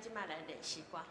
即摆来练习歌。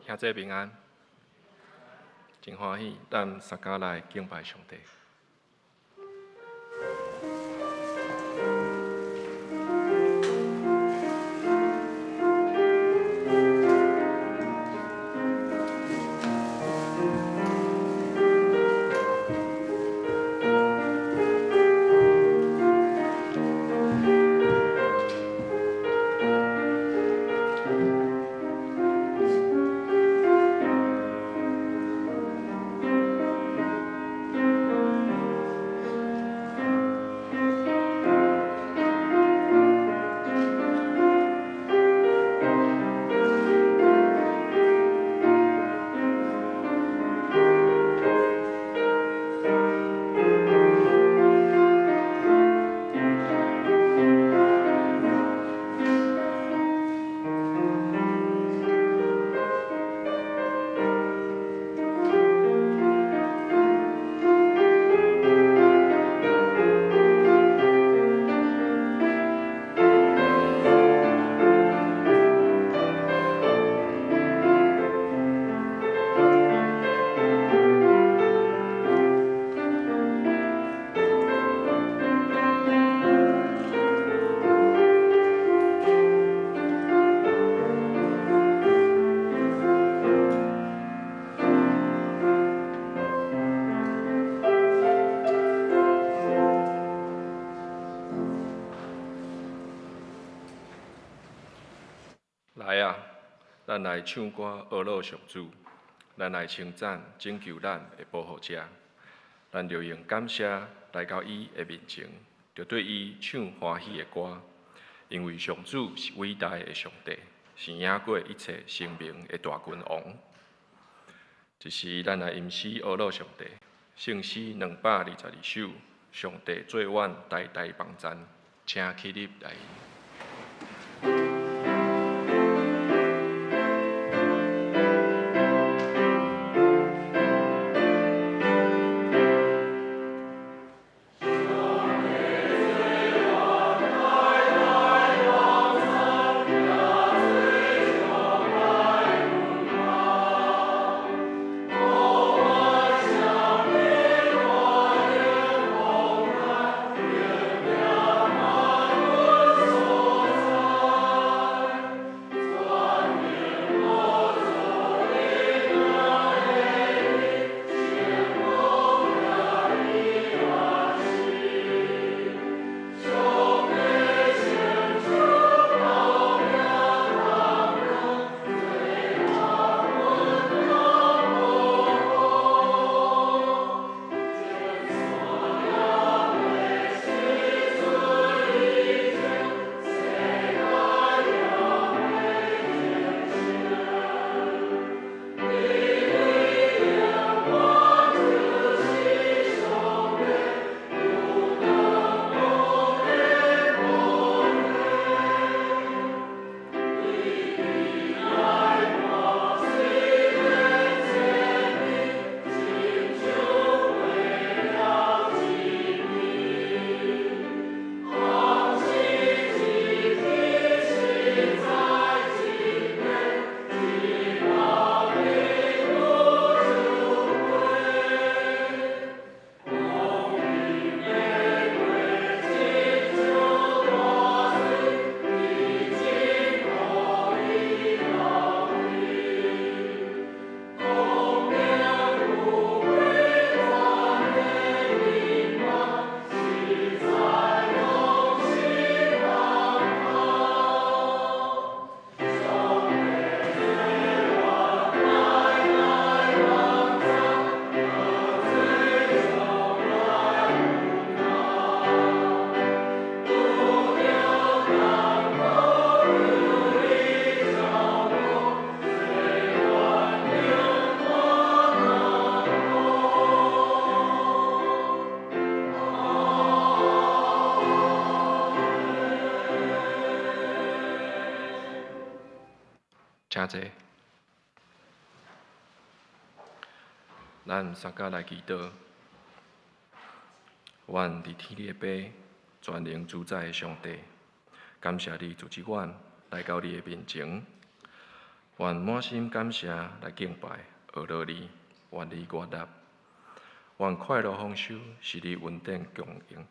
兄弟平安，真欢喜，咱三家来敬拜上帝。啊，咱来唱歌阿罗上主，咱来称赞拯救咱的保护者，咱就用感谢来到伊的面前，就对伊唱欢喜的歌，因为上主是伟大的上帝，是赢过一切生命的大君王。一时咱来吟诗阿罗上帝，圣诗222首，上帝做阮代代帮赞，请起立来。请坐，咱三甲来祈祷。愿伫天里的爸，全能主宰的上帝，感谢你阻止阮来到你的面前。愿满心感谢来敬拜、学乐你，愿你悦纳。愿快乐丰收是你恩典供应。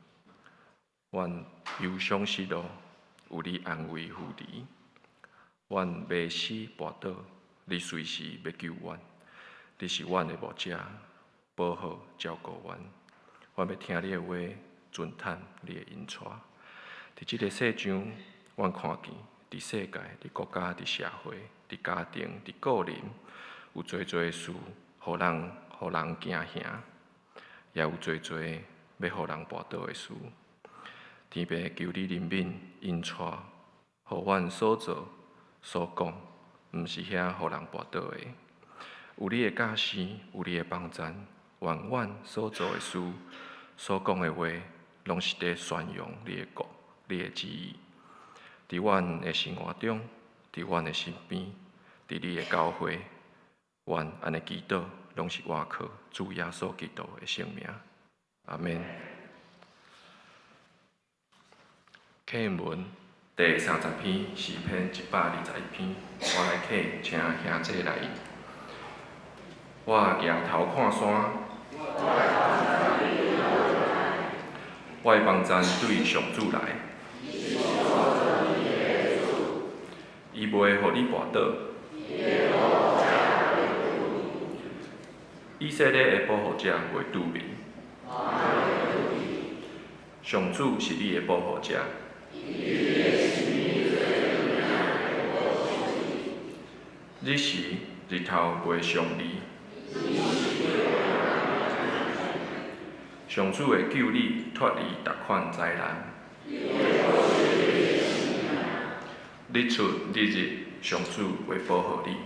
愿忧伤失落有你安慰扶持。愿迷失跋倒，你随时要救阮。你是阮的牧者，保护照顾阮。阮要听你的话，遵探你的引带。伫即个世上，阮看见伫世界、伫国家、伫社会、伫家庭、伫个人，有侪的事，互人惊吓，也有侪要互人跋倒的事。天父求你怜悯引带，互阮所做所讲，毋是遐互人跋倒的。有你的教示，有你的帮赞，愿阮所做的事、所讲的话，拢是伫宣扬你的国、你的旨意。伫阮的生活中，伫阮的身边，伫你的教会，愿安尼祈祷，拢是倚靠主耶稣基督的圣名。阿免。启文第30篇诗篇121篇，我来启，请兄姐来。我抬头看山，我的帮赞对上主来。伊袂互你跋倒，以色列的保护者袂拄面。上主是你的保护者。日时日头袂相离，上主会救你脱离逐款灾难。日出日入，上主会保护你。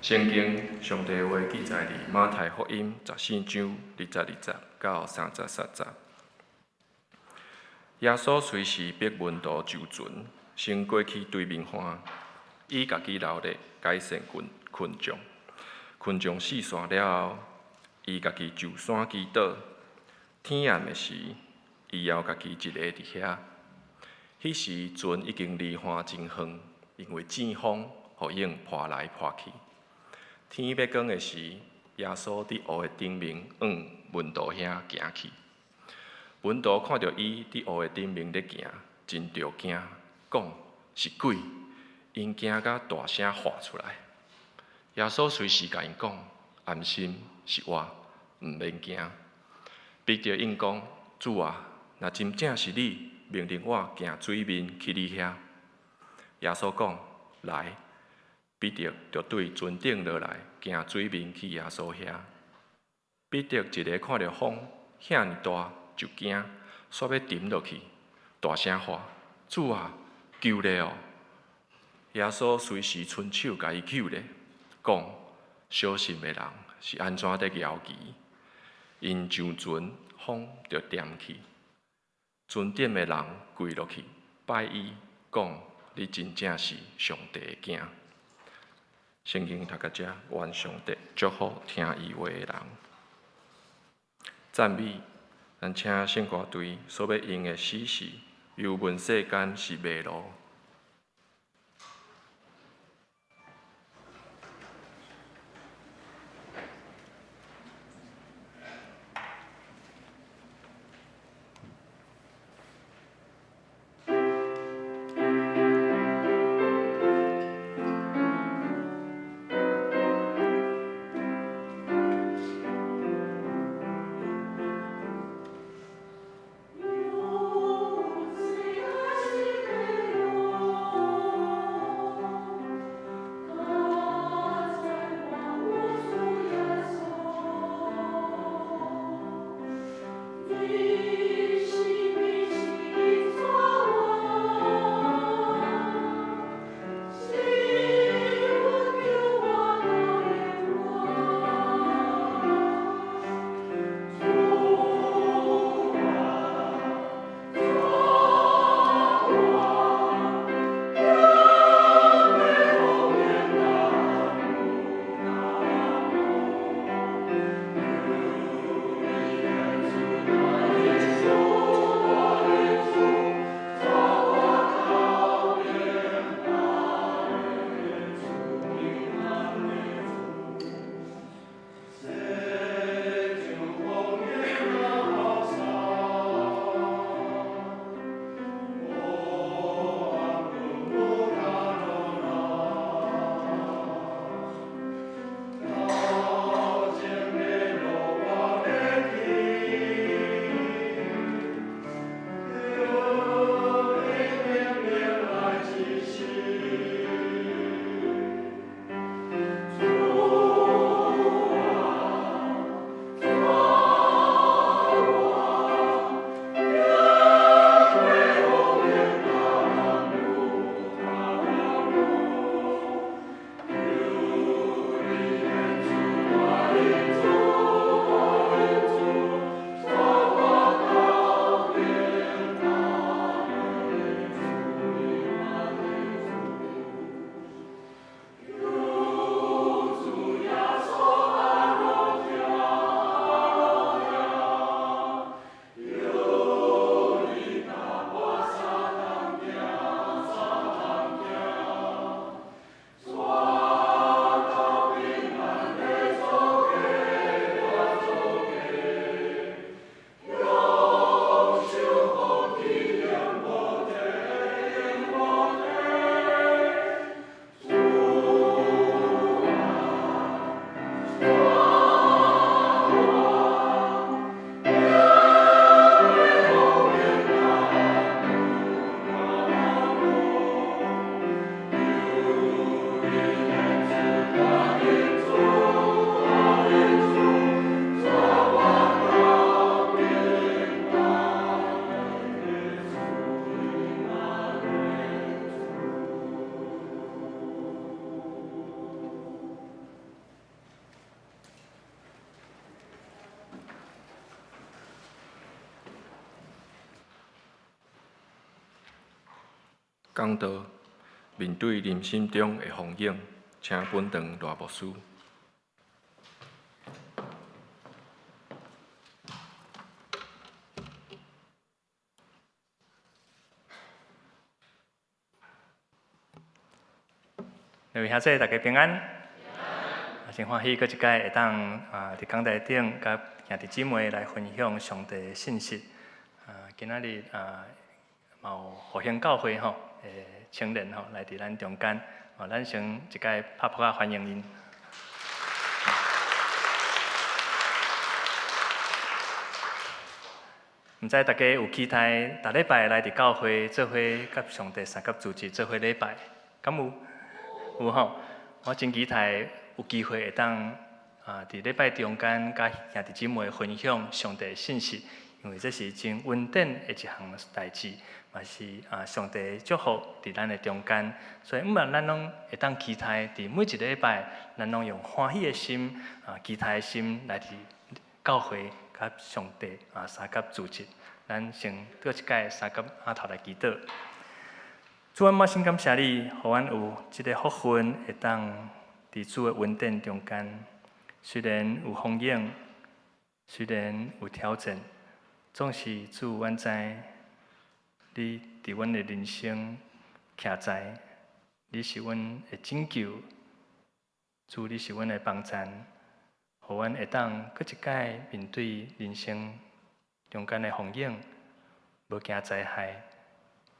圣经上帝话记载伫马太福音14章20到30。耶稣随时逼门徒就船，先过去对面岸，以家己劳力改善群众。群众四散了后，伊家己就山祈祷。天暗的时，伊犹家己一个伫遐。迄时船已经离岸真远，因为正风互影破来破去。天要光的时，耶稣伫湖的顶面往门徒遐行去。门徒看到伊伫湖的顶面咧行，真着惊，讲是鬼，因惊甲大声喊出来。耶稣随时甲因讲：安心，是我，毋免惊。彼得应讲：主啊，若真正是你，命令我行水面去你遐。耶稣讲：来。彼得就对船顶落来，行水面去耶稣遐。彼得一个看到风遐尼大，就惊，煞要沉落去，大声喊：主啊，救咧哦！耶稣随时伸手甲伊救咧，讲：小心的人是安怎在摇旗？因上船，风就点去。船顶的人跪落去，拜伊，讲：你真正是上帝的囝。圣经读到这，愿上帝祝福听伊话的人。赞美，咱请圣歌队所要用的诗是：由问世间是迷路。讲道面对人生中的风景，请本堂赖牧师。各位兄弟，大家平安。真欢喜，搁一届会当伫讲台顶，甲兄弟姊妹来分享上帝的信息。今仔日嘛有复兴教会吼，青年吼来伫咱中间，咱先一届拍扑啊欢迎因。毋知大家有期待，逐礼拜来伫教会做伙，甲上帝三甲组织做伙礼拜，敢有？有吼，我真期待有机会会当伫礼拜中间，甲兄弟姊妹分享上帝的信息，因为这是真稳定的一项代志，嘛是上帝的祝福伫咱的中间，所以咱拢会当期待伫每一个礼拜，咱拢用欢喜的心、期待的心来伫教会甲上帝三甲组织，咱先搁一届三甲头来祈祷。主，我满心感谢你，互阮有即个福分，会当伫主的稳定中间。虽然有风影，虽然有挑战，总是主，阮知你伫阮的人生徛在，你是阮的拯救，主，你是阮的帮衬，互阮会当搁一摆面对人生中间的风影，无惊灾害。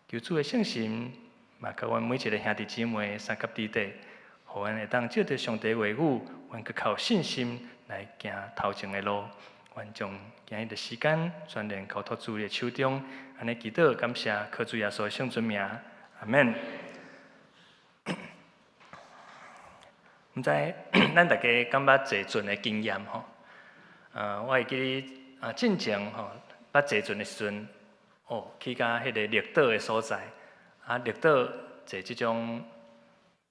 求主的圣神，嘛，甲阮每一个兄弟姊妹三甲弟弟，互阮会当照着上帝话语，阮搁较有信心来行头前的路。阮将今日的时间全然交托主的手中，安尼祈祷感谢，靠主耶稣的圣尊名，阿免。毋知咱大家敢捌坐船的经验吼？我会记进前吼，捌坐船的时阵。去到迄个绿岛的所在，绿岛坐即种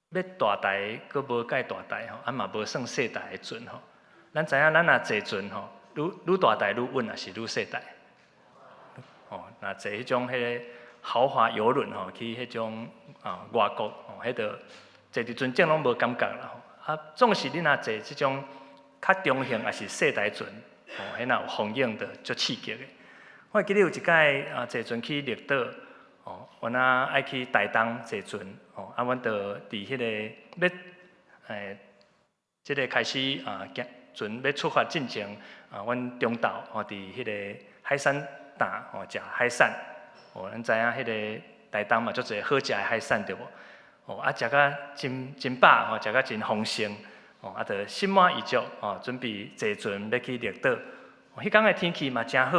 要大台，阁无介大台吼，嘛无算细台的船吼。咱知影，咱若坐船吼，愈大台愈稳，也是愈细台。若坐迄种迄个豪华游轮吼，去迄种外国吼，迄个坐伫船正拢无感觉啦吼。总是你若坐即种较中型，也是细台船，迄若有风景的，足刺激的。我记得有一届坐船去绿岛，阮爱去台东坐船，阮就伫迄个要即个开始船要出发进前，阮中昼伫迄个海产档食海产，咱知影迄个台东嘛足侪好食的海产对无？食甲真饱，食甲真丰盛，就心满意足，准备坐船要去绿岛。迄天的天气嘛真好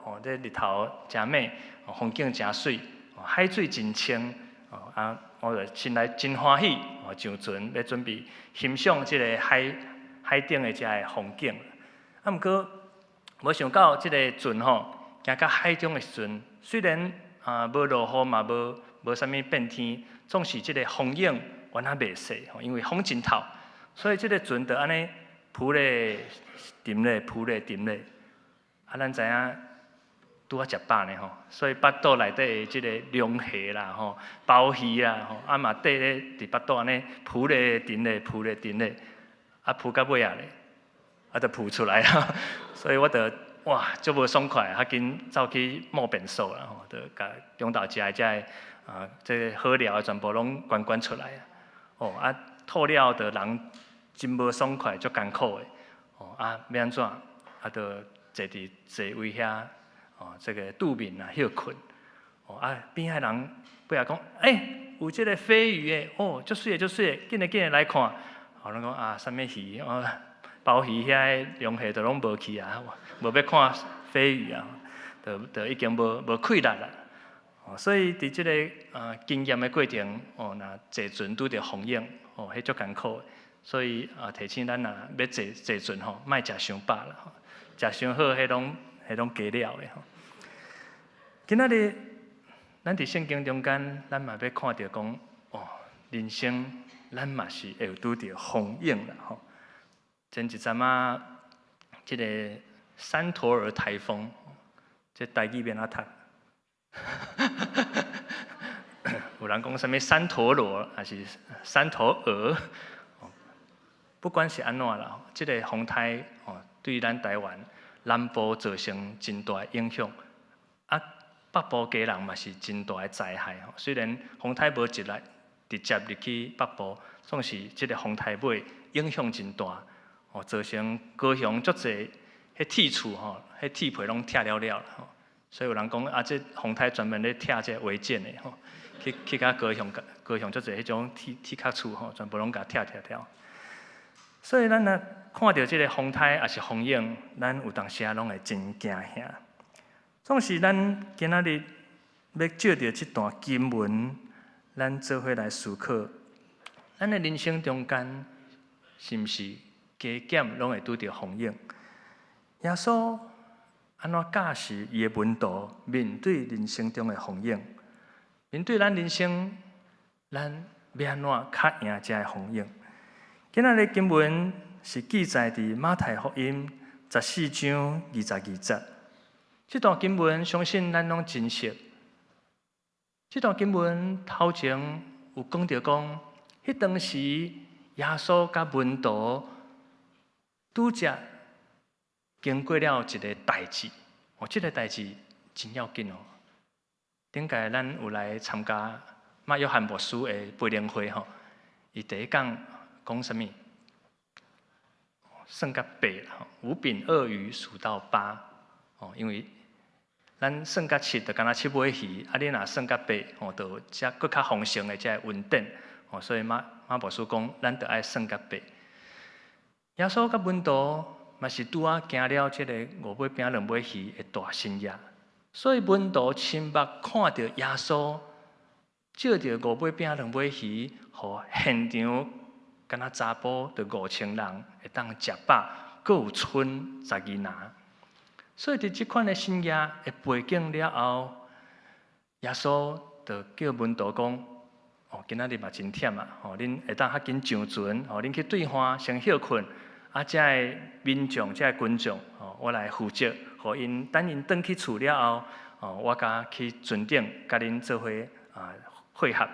哦，这日头真美，风景真水，海水真清，我就心内真欢喜，上船要准备欣赏这个海顶的这个风景。毋过无想到这个船吼，行到海中的时阵，虽然无落雨嘛，无啥物变天，总是这个风影原还袂细，因为风真透，所以这个船就安尼浮咧、沉咧、浮咧、沉咧。咱知影拄啊食饱呢吼，所以腹肚内底的即个龙虾啦、鲍鱼啦，嘛缀咧伫腹肚安尼浮咧、沉咧、浮咧、沉咧，浮到尾啊咧，就浮出来啊！所以我就哇，足无爽快，较紧走去摸便所啦，就甲中昼食的即个好料全部拢关出来啊！吐了就人真无爽快，足艰苦的要安怎就坐伫座位遐，这个渡面休困，边仔人尾仔讲，有即个飞鱼诶，足水诶，足水诶，紧来来看。咱讲啥物鱼？鲍鱼遐龙虾都拢无去啊，无要看飞鱼啊，就已经无气力啦。所以伫即个经验诶过程，若坐船拄着风影，迄足艰苦诶。所以提醒咱要坐船吼，莫食伤饱啦。食伤好，迄拢加料的吼。今仔日咱伫圣经中间，咱嘛要看到讲，人生咱嘛是会有拄着风影啦吼。前一阵即个山陀尔台风，这台语免读。有人讲什么三陀螺，还是三头鹅，不管是安怎啦，这个风台对咱台湾南部造成真大影响，啊，北部家人嘛是真大的灾害。虽然风台无直接入去北部，总是这个风台尾影响真大，造成高雄足侪迄铁厝迄铁皮拢拆了了。所以有人讲啊，这风台专门咧拆这违建的去甲高雄足侪迄种铁壳厝全部拢甲拆。所以咱若看到即个风台也是风影，咱有当时拢会真惊吓。总是咱今仔日要借着这段经文，咱做伙来思考，咱的人生中间是毋是加减拢会拄着风影？耶稣安怎教示伊的门徒面对人生中的风影？面对咱人生，咱要安怎较赢这个风影？今仔日经文是记载伫马太福音14章22节。这段经文相信咱拢真熟。这段经文头前有讲到讲，迄当时耶稣甲门徒拄则经过了一个代志，这个代志真要紧哦。顶届咱有来参加马约翰牧师的培灵会伊第一讲。讲什么？算到8啦，5饼2鱼数到8。因为咱算到7，就敢若7尾鱼，你若算到8，就遮更较丰盛的遮稳定。所以马牧师讲，咱就爱算到8。耶稣甲门徒嘛是拄啊行了这个5尾饼2尾鱼的大新约，所以门徒亲目看到耶稣借着5尾饼2尾鱼，互现场。敢若查甫着5000人会当食饱，阁有剩12拿。所以伫即款的新约的背景了后，耶稣就叫门徒讲：今仔日嘛真忝啊！恁会当较紧上船，恁去兑换先休困。遮个民众、遮个群众，我来负责，互因等因转去厝了后，我甲去船顶，甲恁做伙会合。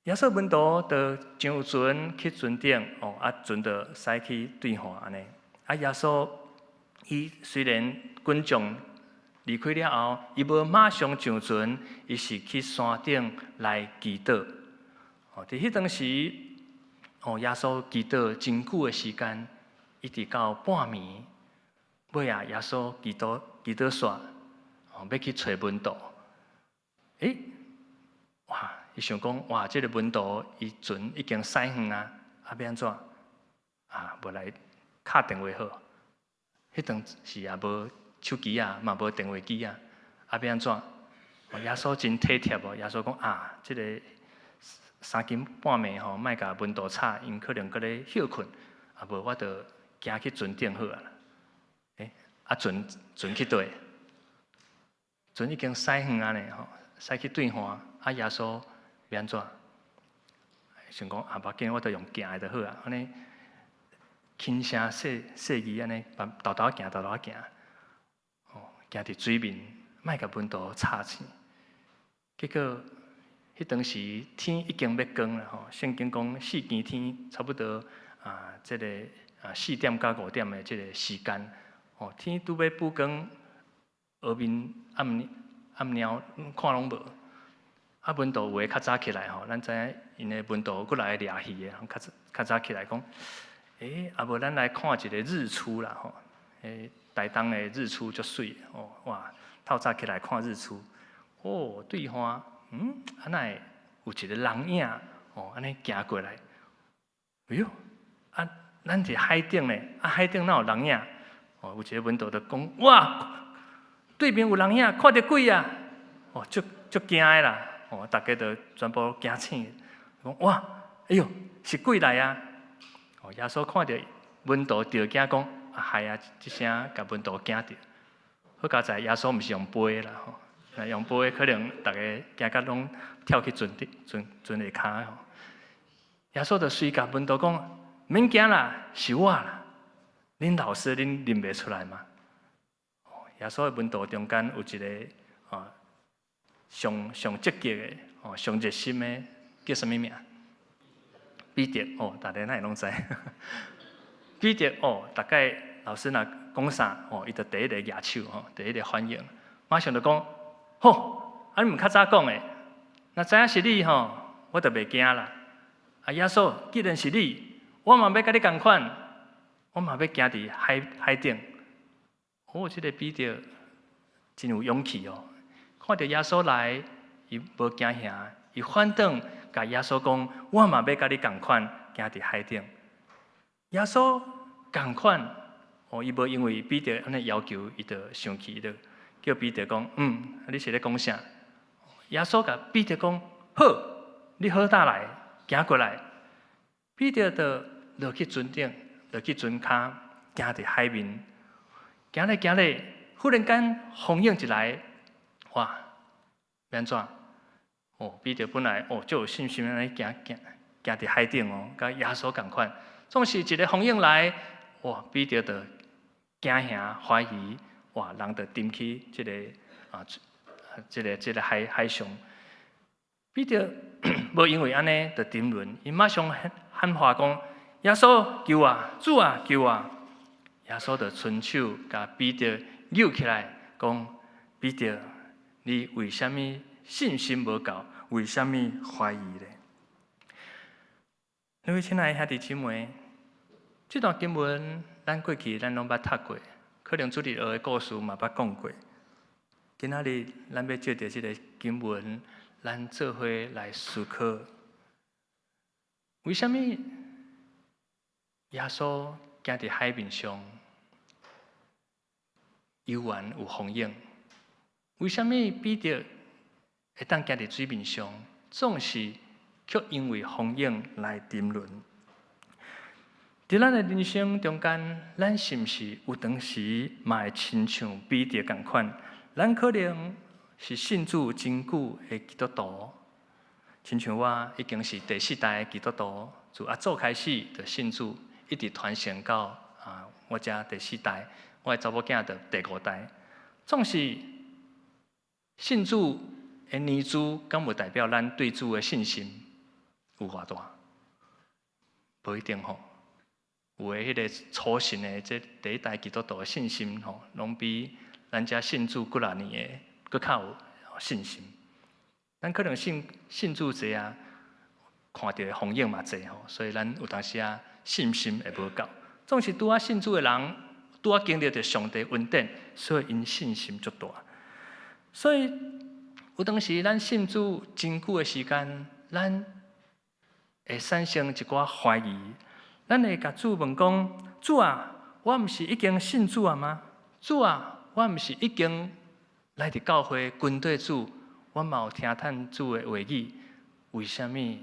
耶稣门徒就上船去船顶，船就驶去兑换安尼。耶稣伊虽然群众离开了后，伊无马上上船，伊是去山顶来祈祷。伫迄当时，耶稣祈祷真久的时间，一直到半暝。尾耶稣祈祷煞，要去找门徒。哇！伊想讲，哇，这个门徒伊船已经驶远啊，要安怎？无来敲电话好。迄当时也无手机啊，嘛无电话机啊，要安怎？耶稣真体贴哦。耶稣讲这个3更半暝莫甲门徒吵，因可能搁咧休困，无我就行去船顶好啊。船去倒？船已经驶远啊呢，驶去兑换，耶稣。要安怎？想讲无要紧，我着用行的就好啊。安尼轻声细语安尼，豆豆行，行伫水面，莫甲门徒吵醒。结果迄当时天已经要光了圣经讲4更天，差不多这个4点到5点的这个时间，天拄要补光，下面暗鸟看拢无。门徒有诶较早起来咱知影因诶门徒过来掠鱼诶，较早起来讲，无咱来看一个日出啦台东诶日出足水哇！透早起来看日出，对岸安那有一个人影安尼行过来，哎哟咱伫海顶咧，海顶哪有人影？有一个门徒就讲，哇，对面有人影，看到鬼啊！足惊诶啦！大家都全部惊醒，讲哇，哎哟，是鬼来啊！耶稣看到门徒着惊，讲害啊！即声甲门徒惊着。好佳在耶稣毋是用飞啦用飞可能大家惊甲拢跳去船下骹耶稣就随甲门徒讲：免惊啦，是我啦！恁老师恁认袂出来吗？耶稣的门徒中间有一个上积极的上热心的叫什么名？彼得哦，大家哪会拢知？彼得哦，大概老师若讲啥哦，伊就第一个举手吼，第一个反应，马上就讲，吼，啊你毋较早讲诶，若知影是你吼，我就袂惊啦。啊，耶稣，既然是你，我嘛要甲你共款，我嘛要行伫海顶。哦，这个彼得真有勇气哦，看到耶稣来，伊无惊吓，伊反倒甲耶稣讲，我嘛要甲你共款，行伫海顶。耶稣共款，哦，伊无因为彼得安尼要求，伊就生气，伊就叫彼得讲，你是咧讲啥？耶稣甲彼得讲，好，你好大来，行过来。彼得就落去船顶，落去船骹，行伫海面，行咧行咧，忽然间风涌一来，哇，变怎？哦，彼得本来就有信心安尼行伫海顶哦，甲耶稣共款。总是一个风涌来，哇！彼得就惊吓怀疑，哇！人就沉去这个海上。彼得无因为安尼就沉沦，伊马上喊话讲：耶稣救我，主啊救我！耶稣就伸手甲彼得扭起来，讲：彼得，你为什么信心无够？为什么怀疑咧？各位亲爱的兄弟姊妹，这段经文咱过去咱拢捌读过，可能主日学的故事嘛捌讲过。今仔日咱要借着这个经文，咱做伙来思考：为什么耶稣行伫海面上，游玩有风涌？为什么彼得会当行伫水面上，总是却因为风涌来沉沦？伫咱的人生中间，咱是毋是有当时嘛会亲像彼得共款？咱可能是信主真久的基督徒，亲像我已经是第4代的基督徒，自阿祖开始就信主，一直传承到我遮第4代，我的查某囝就第5代。总是信主的年资，敢无代表咱对主的信心有偌大？无一定吼。有的迄个初信的这第1代基督徒的信心吼，拢比咱遮信主几啊年的搁较有信心。咱可能信主济啊，看到的风景嘛济吼，所以咱有当时啊信心会无够。总是拄啊信主的人，拄啊经历着上帝恩典，所以因信心足大。所以有当时咱信主真久的时间，咱会产生一寡怀疑。咱会甲主问讲：主啊，我毋是已经信主啊吗？主啊，我毋是已經來伫教會跟對主，我嘛有聽探主的話語，為什麼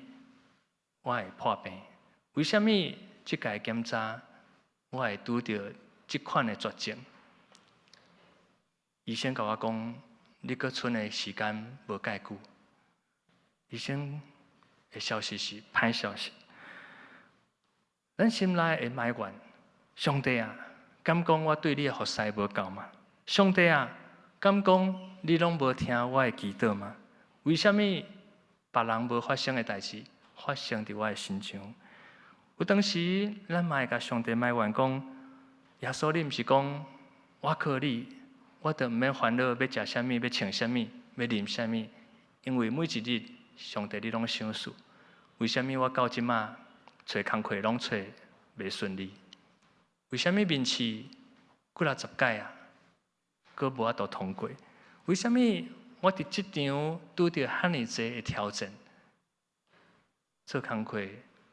我會破病？為什麼這個檢查我會拄到這款的絕症？醫生甲我講，你閣剩的時間無介久。醫生的消息是歹消息。咱心內會埋怨上帝啊，敢講我對你的服侍無夠嗎？上帝啊，敢講你攏無聽我的祈禱嗎？為什麼別人無發生的代志發生伫我的身上？有當時咱嘛會甲上帝埋怨講，耶穌你毋是講我靠你，我就毋免煩惱要食啥物、要穿啥物、要啉啥物，因為每一日上帝你攏想事。為什麼我到即馬找工課攏找袂順利？為什麼面試幾啊10屆啊，閣無法度通過？為什麼我佇職場拄着遐尼濟的挑戰，做工課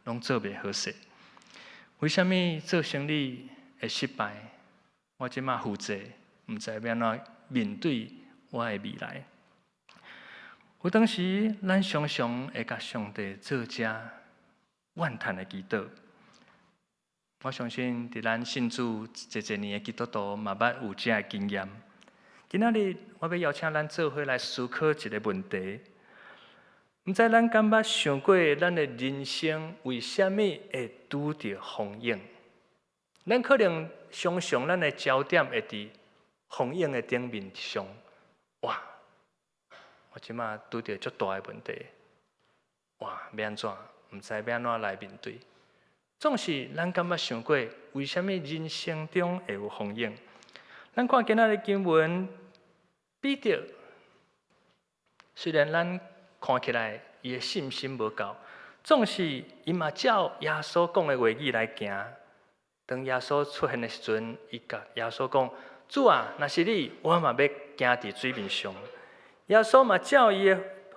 攏做袂好勢？為什麼做生意會失敗？我即馬負債，毋知要安怎面對我的未來。有當時，咱常常會甲上帝做遮怨嘆的祈禱。我相信，伫咱信主一年的基督徒嘛捌有遮的經驗。今仔日，我要邀請咱做伙來思考一個問題：毋知咱敢捌想過，咱的人生為什麼會拄着風湧？咱可能常常咱的焦點會佇風湧的頂面上。哇！我即馬拄着足大的問題，哇，要安怎？毋知要安怎来面对。总是咱敢捌想过，为虾米人生中会有风险？咱看今仔日经文，彼得虽然咱看起来伊的信心无够，总是伊嘛照耶稣讲的话语来行。当耶稣出现的时阵，伊甲耶稣讲：“主啊，若是你，我嘛要行伫水面上。”耶稣嘛照伊的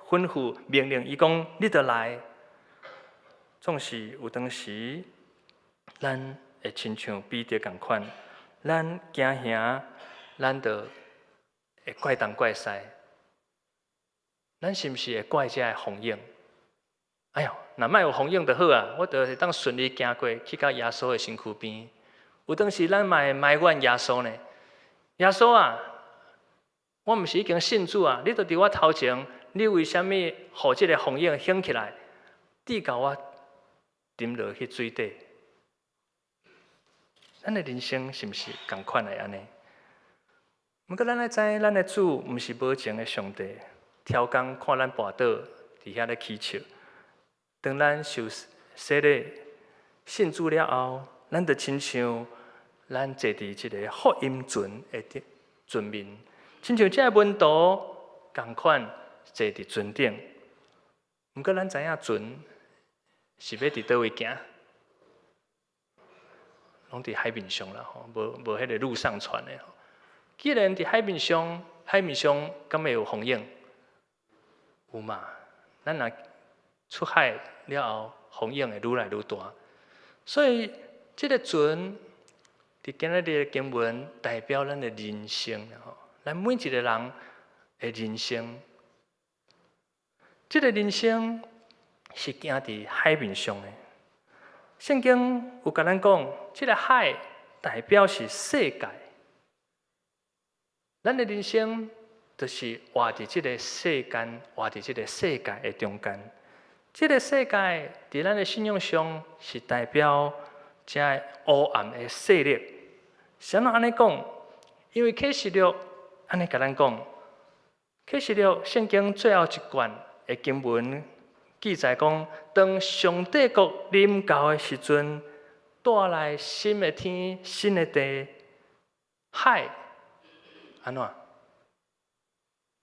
吩咐命令，伊讲：“你得来。”总是有当时，咱会亲像彼得共款，咱行行，咱就会怪东怪西。咱是毋是会怪遮的风险？哎哟，若莫有风险就好啊！我就会当顺利行过去到耶稣的身躯边。有当时咱嘛会埋怨耶稣呢。耶稣啊，我毋是已经信主啊？你都伫我头前，你为虾米互即个风险兴起来，滴到我沉落去水底？咱的人生是毋是共款的安尼？毋过咱爱知，咱的主毋是无情的上帝，超工看咱跋倒伫遐咧祈求。当咱受洗礼、信主了后，咱就亲像咱坐伫即个福音船的船面，亲像这温度共款坐伫船顶。毋过咱知影船是要伫倒位行，拢伫海面上啦，无迄个陆上船的。既然伫海面上敢会有风险？有嘛？咱若出海了后，风险会愈来愈大。所以，这个船伫今仔日的经文代表咱的人生，咱每一个人的人生。这个人生是行伫海面上的。圣经有甲咱讲，这个海代表是世界。咱的人生就是活伫这个世间，活伫这个世界的中间。这个世界伫咱的信仰上是代表这黑暗的势力。谁人安尼讲？因为启示录安尼甲咱讲，启示录圣经最后一卷的经文记载讲，当上帝国临到的时阵，带来新的天、新的地，海安怎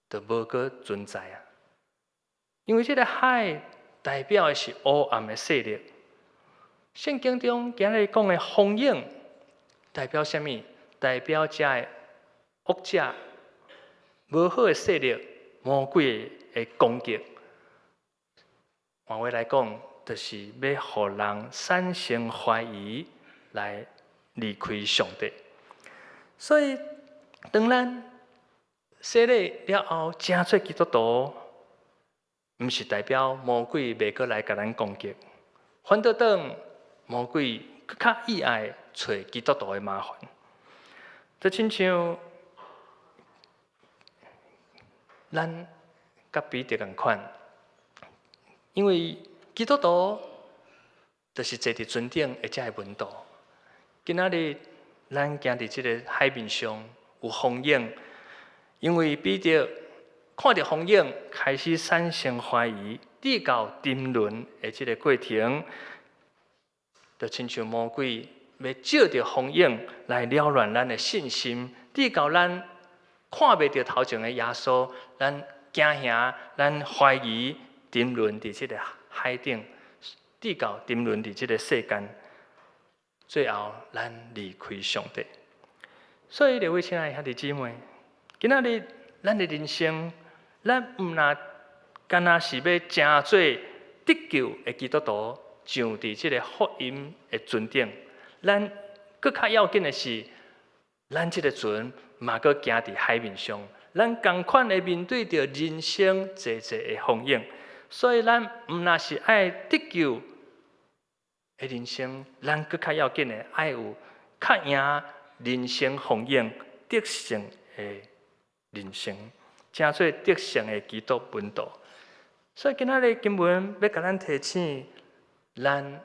就无搁存在啊？因为这个海代表的是黑暗的势力。圣经中今日讲的风影，代表什么？代表这个恶者、无好的势力、魔鬼的攻击。换话来讲，就是要互人产生怀疑，来离开上帝。所以，当咱洗礼了后，成做基督徒，毋是代表魔鬼袂过来甲咱攻击，反倒当魔鬼更较意爱找基督徒的麻烦。就亲像咱甲彼得共款，因为基督徒就是坐伫船顶的这个温度。今仔日咱行伫这个海面上有风险，因为彼得看到风险，开始产生怀疑，直到沉沦的这个过程，就亲像魔鬼要借着风险来扰乱咱的信心，直到咱看袂到头前的耶稣，咱惊吓，咱怀疑，沉沦伫这个海顶，直到沉沦伫这个世间，最后咱离开上帝。所以，各位亲爱的兄弟姊妹，今仔日咱的人生，咱毋若干那是要真做得救的基督徒，上伫这个福音的船顶，咱更较要紧的是，咱这个船嘛阁行伫海面上，咱同款会面对着人生侪的风险。所以，咱毋若是爱得救的人生，咱更较要紧的爱有较赢人生风险得胜的人生，正做得胜的基督门徒。所以今仔日经文要甲咱提醒，咱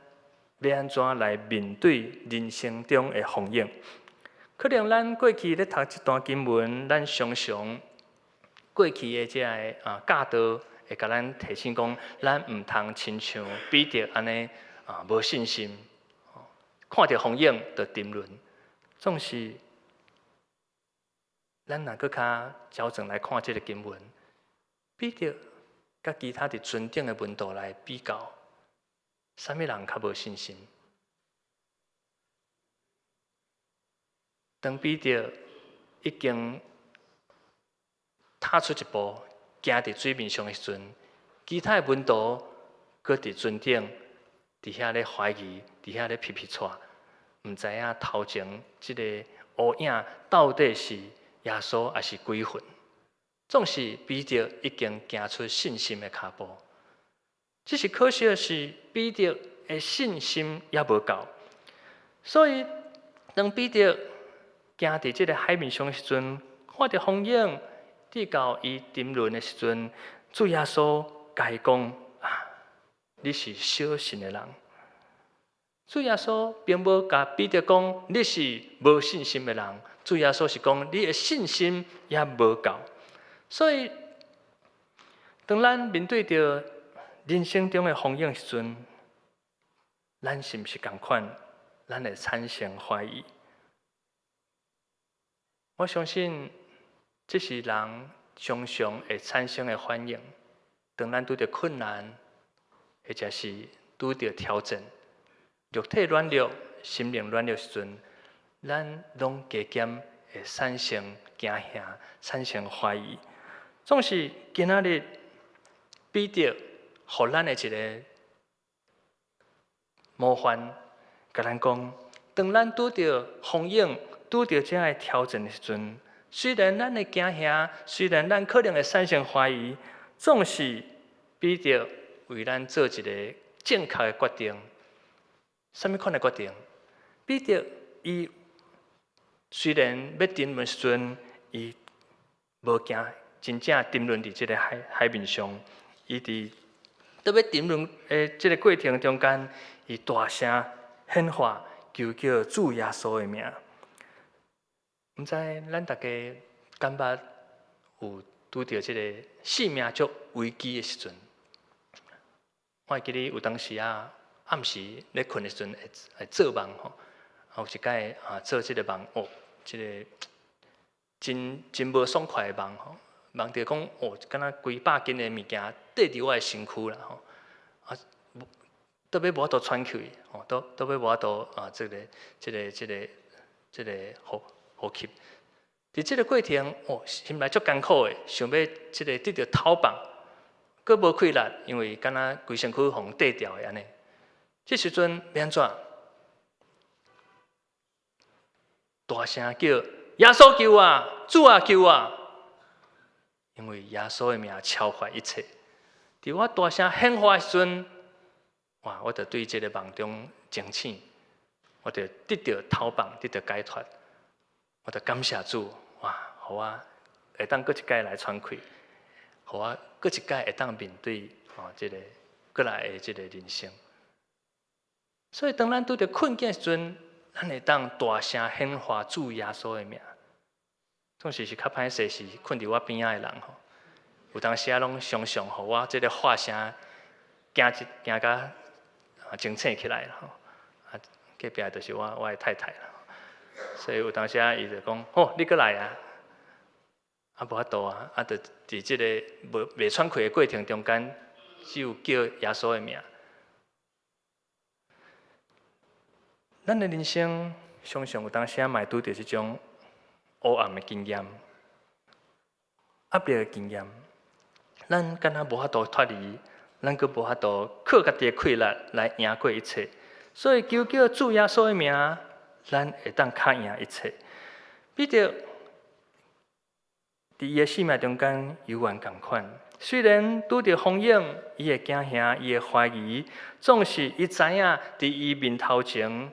要安怎来面对人生中的风险？可能咱过去咧读一段经文，咱常常过去的这个教导会甲咱提醒讲，咱毋通亲像彼得安尼无信心，看到风影就沉沦。总是咱若搁较矫正来看即个经文，彼得甲其他伫尊顶的门徒来比较，啥物人较无信心？当彼得已经踏出一步，行伫水面上的时阵，其他的门徒搁伫船顶，伫遐咧怀疑，伫遐咧皮皮喘，毋知影头前即个乌影到底是耶稣还是鬼魂。总是彼得已经行出信心的脚步，只是可惜的是，彼得的信心也无够。所以，当彼得行伫即个海面上的时阵，看到风影直到伊沉沦的时阵，主耶稣甲伊讲：你是小信的人。主耶稣并无甲彼得讲你是无信心的人，主耶稣是讲你的信心也无够。所以，当咱面对着人生中的风影时阵，咱是毋是同款？咱会产生怀疑。我相信，这是人常常会产生的反应。当咱拄着困难，或者是拄着挑战，肉体软弱、心灵软弱时阵，咱拢加减会产生惊吓、产生怀疑。总是今仔日彼得，互咱的一个模范，甲咱讲：当咱拄着风影、拄着这样挑战的时阵，虽然咱会惊吓，虽然咱可能会产生怀疑，总是彼得为咱做一个正确的决定。什么款的决定？彼得伊虽然要沉沦时阵，伊无惊，真正沉沦伫这个海面上。伊伫要沉沦的这个过程中间，伊大声喊话，求叫主耶稣的名。毋知咱大家感觉有拄着这个性命足危机的时阵？我会记得有当时暗时咧困的时阵会做梦吼，有一摆做这个梦这个真无爽快的梦吼，梦着讲敢若几百斤的物件缀伫我的身躯啦吼，都要无法度喘气吼，都要无法度这个呼吸。伫这个过程心内足艰苦的，想要这个得到透放，佫无气力，因为敢若规身躯互缀掉的安尼。这时阵要安怎？大声叫耶稣救我，主啊救我！因为耶稣的名超越一切。伫我大声喊话的时阵，我就对这个梦中惊醒，我就得到透放，得到解脱。我就感谢主，互我会当佫一摆来喘气，互我佫一摆会当面对这个佫来的这个人生。所以，当咱拄着困境时阵，咱会当大声喊话主耶稣的名。总是较歹势是困伫我边仔的人吼，有当时拢常常互我这个话声惊甲清醒起来吼。隔壁就是我的太太啦，所以有当时伊就讲：你过来啊！无法度就伫这个袂喘气的过程中间，只有叫耶稣的名。咱的人生常常有当时嘛会拄着这种黑暗的经验、压力的经验，咱敢若无法度脱离，咱佫无法度靠家己的气力来赢过一切。所以求叫主耶稣的名，咱会当较赢一切。彼得伫伊的生命中间犹原同款，虽然拄着风影，伊会惊吓，伊会怀疑，总是伊知影伫伊面头前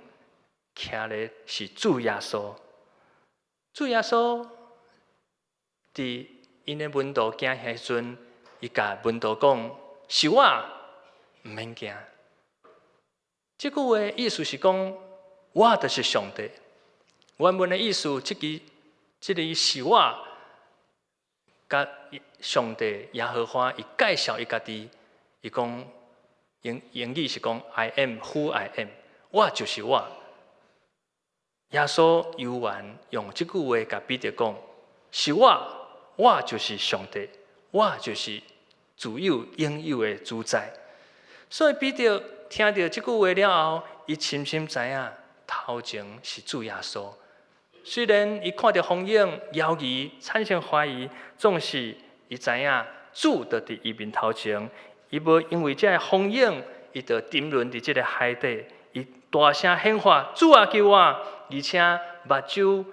徛的是主耶稣。主耶稣伫因的门徒惊吓时阵，伊甲门徒讲：是我，毋免惊。这句话意思是讲，我就是上帝。原文的意思，这个是我，甲上帝耶和华伊介绍伊家己，伊讲英语是讲 I am who I am， 我就是我。耶稣犹原用这句话甲彼得讲：是我就是上帝，我就是自有永有的主宰。所以彼得听到这句话了后，伊深深知影头前是主耶稣。虽然伊看到风影、摇移，产生怀疑，总是伊知影主就伫伊面头前，伊无因为这风影，伊就沉沦伫这个海底。伊大声喊话：主啊，救我！而且目睭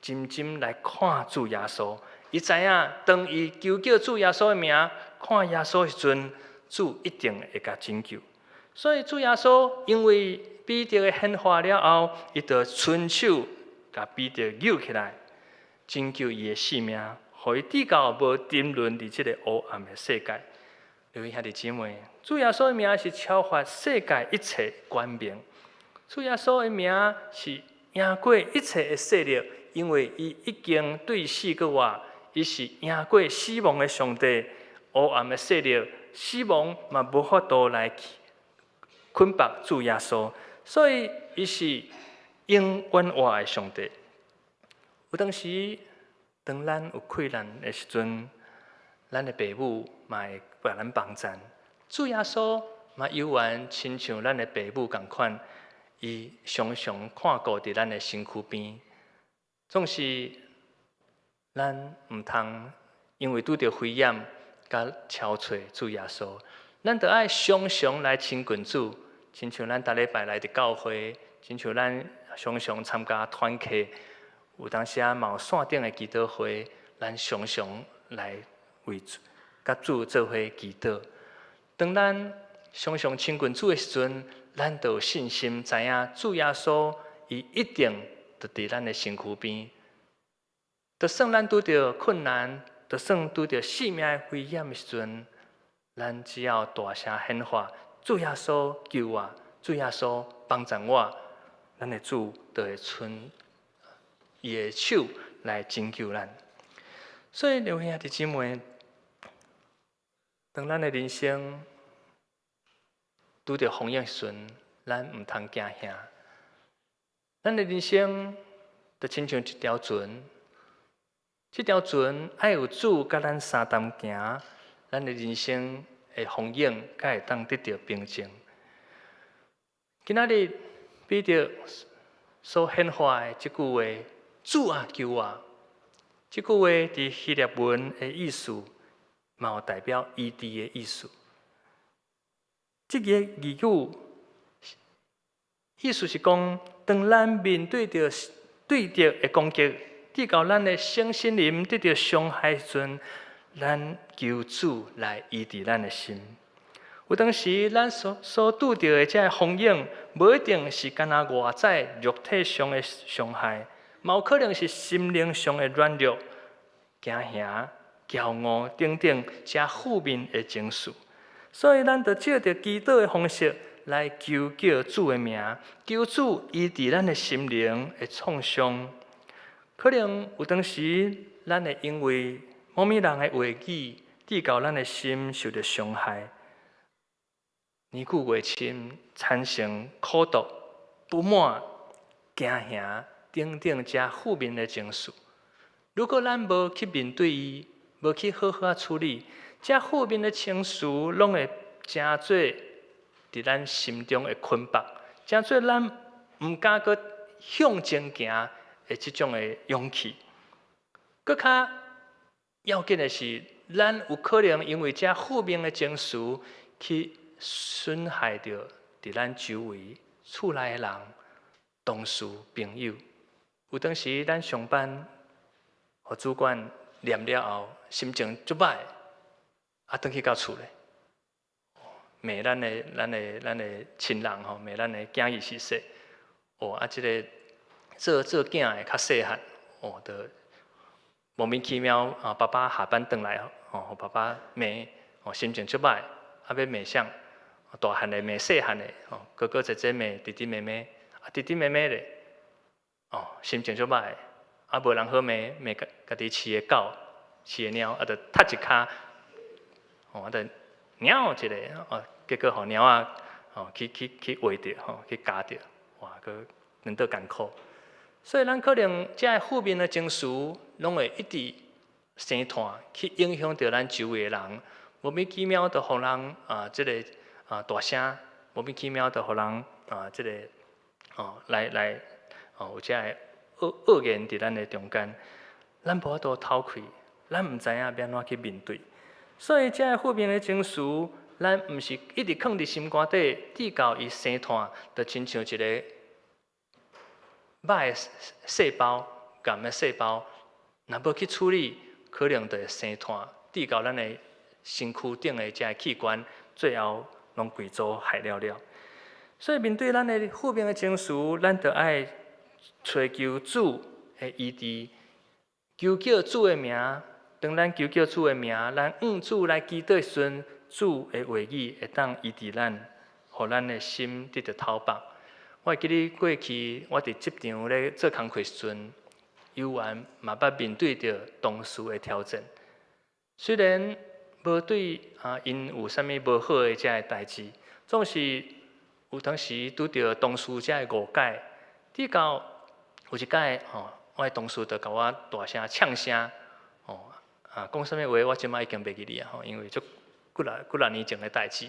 深深来看主耶稣。伊知影，当伊求叫主耶稣的名，看耶稣的时阵，主一定会甲拯救。所以主耶稣因为彼得的喊话了后，伊就伸手甲彼得救起来，拯救伊的性命，互伊至到无沉沦伫这个黑暗的世界。各位兄弟姊妹，主耶稣的名是超越世界一切冠冕。主耶稣的名是赢过一切的势力，因为伊已经对死过活，伊是赢过死亡的上帝。黑暗的势力，死亡嘛无法度来捆绑主耶稣，所以伊是永远活的上帝。有当时，当咱有困难的时阵，咱的父母嘛会为咱帮衬。主耶稣嘛犹原亲像咱的父母同款，伊常常看顾伫咱的身躯边。总是咱毋通因为拄着危险，甲超找主耶稣。咱着爱常常来亲近主，亲像咱逐礼拜来伫教会，亲像咱常常参加团契，有当时嘛有线顶的祈祷会，咱常常来为甲主做伙祈祷。当咱常常亲近主的时阵，咱就有信心知影主耶稣伊一定就伫咱的身躯边。就算咱拄着困难，就算拄着性命的危险的时阵，咱只要大声喊话：主耶稣救我！主耶稣帮助我！咱的主就会伸伊的手来拯救咱。所以，各位兄弟姊妹，当咱的人生拄着风险时阵，咱毋通惊吓。咱的人生就亲像一条船，这条船爱有主甲咱相同行，咱的人生的风险才会当得到平静。今仔日彼得所显化的这句话：“主啊，救我！”这句话伫希腊文的意思，嘛有代表医治的意思。这个语句意思是讲，当咱面对着对敌的攻击，直到咱的身心灵得到伤害时阵，咱求主来医治咱的心。有当时咱所拄到的这风险，无一定是干那外在肉体上的伤害，嘛有可能是心灵上的软弱、惊吓、骄傲等等这负面的情绪。所以，咱就借着祈祷的方式来求叫主的名，求主医治咱的心灵的创伤。可能有当时，咱会因为某物人的话语，致到咱的心受到伤害，年久月深，产生苦毒、不满、惊吓等等这负面的情绪。如果咱无去面对伊，无去好好处理，这负面的情绪，拢会真做伫咱心中的捆绑，真做咱毋敢搁向前行的这种的勇气。搁较要紧的是，咱有可能因为这负面的情绪去损害到伫咱周围厝内的人、同事、朋友。有当时咱上班，互主管念了后，心情足歹，转去到厝咧，骂咱的亲人吼，骂咱的囝儿媳妇，这个做囝的较细汉，就莫名其妙爸爸下班回来，互爸爸骂，心情足歹，要骂谁？大汉的骂细汉的，哥哥姐姐骂弟弟妹妹，弟弟妹妹咧，心情足歹，无人好骂家己饲的狗，饲的猫，就踢一骹，就猫一个，结果猫仔去划着，去夹着，哇，佮两倒艰苦。所以咱可能这负面的情绪，拢会一直生炭，去影响到咱周围的人。莫名其妙就互人大声，莫名其妙就互人来有这恶言伫咱的中间，咱无法度透开，咱毋知影要安怎去面对。所以这负面的情绪，咱毋是一直藏伫心肝底，直到伊生炭，就亲像一个歹的细胞、癌的细胞，若无去处理，可能就会生炭，直到咱的身躯顶的这器官，最后拢规组害了了。所以面对咱的负面的情绪，咱就爱找求主的医治，求叫主的名。当咱求叫主的名，咱主来祈祷时阵，主的话语会当医治咱，互咱的心得到透放。我会记得过去我伫职场咧做工课时阵，有缘嘛捌面对着同事的挑战。虽然无对因有啥物无好的遮个代志，总是有当时拄着同事遮个误解，直到有一摆我的同事就甲我大声呛声，讲啥物话我即摆已经袂记哩啊，因为足几若年前的代志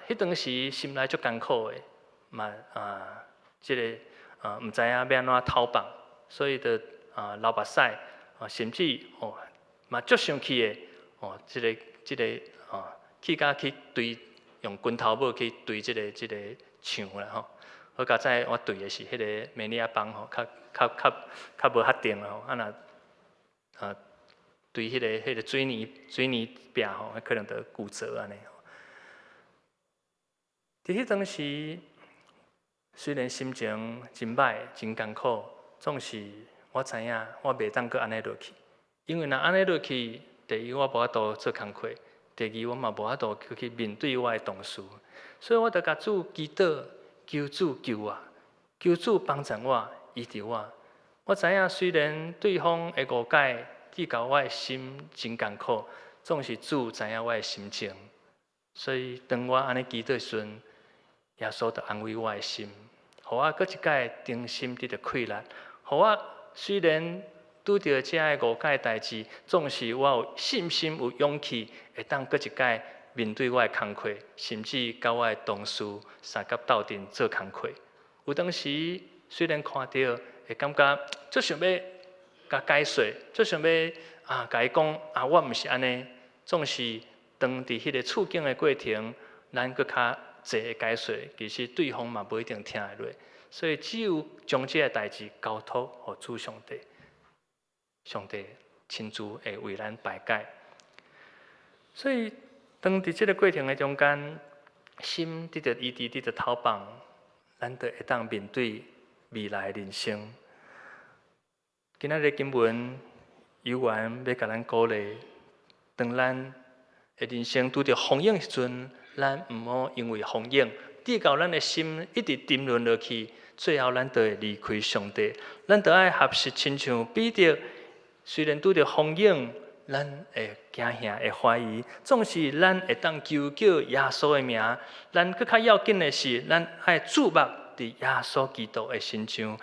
迄当时心内足艰苦的，嘛毋知影要安怎透放，所以就流目屎，甚至嘛足生气的去对用拳头母去对即个墙啦好佳在我对的是迄个美利亚邦较无遐定啦若对迄个水泥壁可能就骨折安尼。伫迄当时，虽然心情真歹、真艰苦，总是我知影我袂当阁安尼落去，因为若安尼落去，第一我无法度做工课，第二我嘛无法度去面对我的同事，所以我就甲主祈祷，求主救我，求主帮助我、医治我。我知影虽然对方的误解，直到我的心真艰苦，总是主知影我的心情，所以当我安尼祈祷时阵，耶稣就安慰我的心，互我搁一摆重新得到气力，互我虽然拄到这个误解的代志，总是我有信心、有勇气，会当搁一摆面对我的工课，甚至甲我的同事三甲斗阵做工课。有当时虽然看到，会感觉足想要甲解说，足想要甲伊讲我毋是安尼，总是当伫迄个处境的过程，咱搁较侪解说，其实对方嘛无一定听会落，所以只有将这个代志交托予主上帝，上帝亲自会为咱排解。所以当伫这个过程的中间，心得到医治，得到透放，咱就会当面对未来的人生。今仔日经文有缘要甲咱鼓励，当咱的人生拄着风影时阵，咱毋好因为风影，直到咱的心一直沉沦落去，最后咱就会离开上帝。咱就爱合适，亲像彼得，虽然拄着风影，咱会惊吓，会怀疑，总是咱会当求叫耶稣的名。咱更较要紧的是，咱爱注目伫耶稣基督的身上，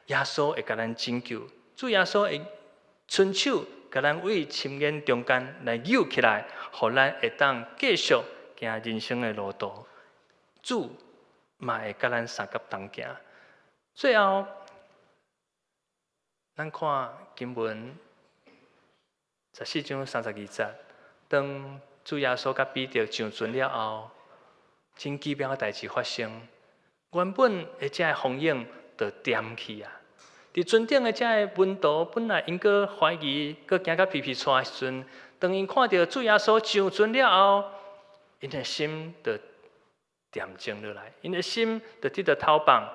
耶稣会甲咱拯救。主耶稣会伸手，甲咱为深渊中间来扭起来，互咱会当继续行人生的路途。主嘛会甲咱三甲同行。最后，咱看经文14章32节，当主耶稣甲彼得上船了后，真奇妙的代志发生。原本的这个风影就点去啊！伫船顶的这个温度，本来因个怀疑，个惊甲皮皮喘的时阵，当因看到主耶稣上船了后，因的心就恬静落来，因的心就得到透放，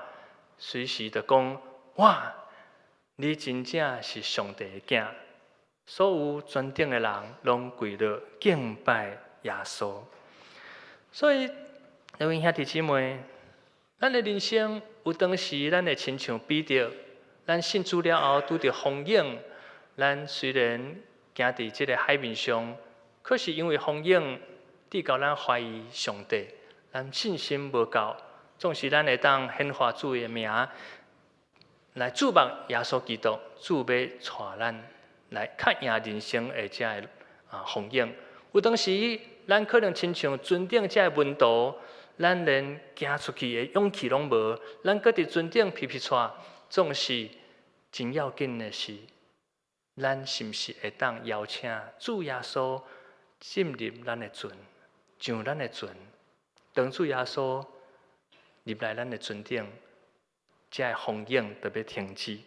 随时就讲：哇，你真正是上帝的囝！所有船顶的人拢跪落敬拜耶稣。所以，各位兄弟姊妹，咱的人生有当时，咱会亲像彼得。咱信主了后，拄着风影，咱虽然行伫即个海面上，可是因为风影，致到咱怀疑上帝，咱信心无够，总是咱会当显化主的名，来祝福耶稣基督，主要带咱来较赢人生的遮个风影。有当时，咱可能亲像船顶遮个温度，咱连行出去的勇气拢无，咱搁伫船顶皮皮喘，总是真要紧的是，咱是毋是会当邀请主耶稣进入咱的船，上咱的船，当主耶稣入来咱的船顶，遮个风影就要停止。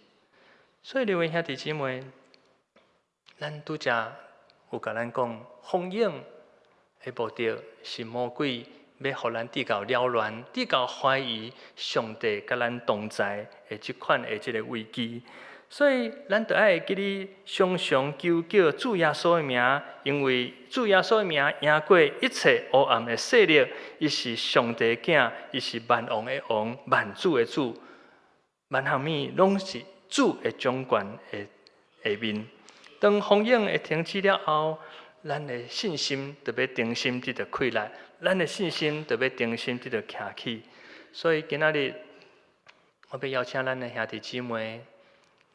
所以，各位兄弟姊妹，咱拄则有甲咱讲，风影的目的是魔鬼要互咱得到了乱，得到怀疑上帝甲咱同在的即款的即个危机。所以，咱就爱记哩常常求叫主耶稣的名，因为主耶稣的名赢过一切黑暗的势力。伊是上帝的囝，伊是万王的王，万主的主，万项物拢是主的掌权的下面。当风影会停止了后，咱的信心就要重新得到开来，咱的信心就要重新得到徛起。所以今仔日，我要邀请咱的兄弟姊妹，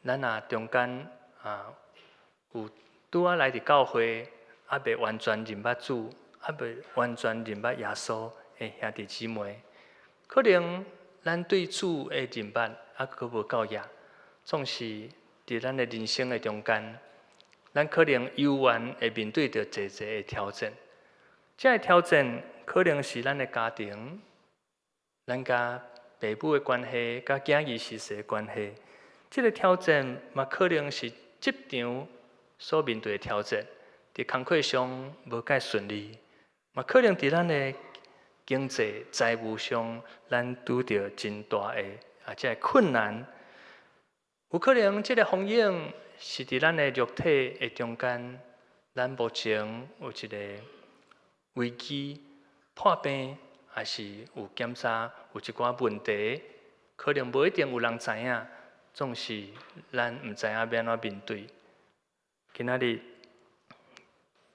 咱若中间有拄仔来伫教会，未完全认捌主，未完全认捌耶稣的兄弟姊妹，可能咱对主的认捌阁无够野，总是伫咱的人生的中间。咱可能悠远会面对着侪的挑战，这个挑战可能是咱的家庭、咱甲父母的关系、甲囝儿媳妇的关系。这个挑战嘛，可能是职场所面对的挑战，伫工课上无介顺利，嘛可能伫咱的经济财务上，咱拄着真大的这个困难。有可能这个风影是伫咱的肉体的中间，咱目前有一个危机破病，还是有检查有一寡问题，可能无一定有人知影，总是咱毋知影要安怎面对。今仔日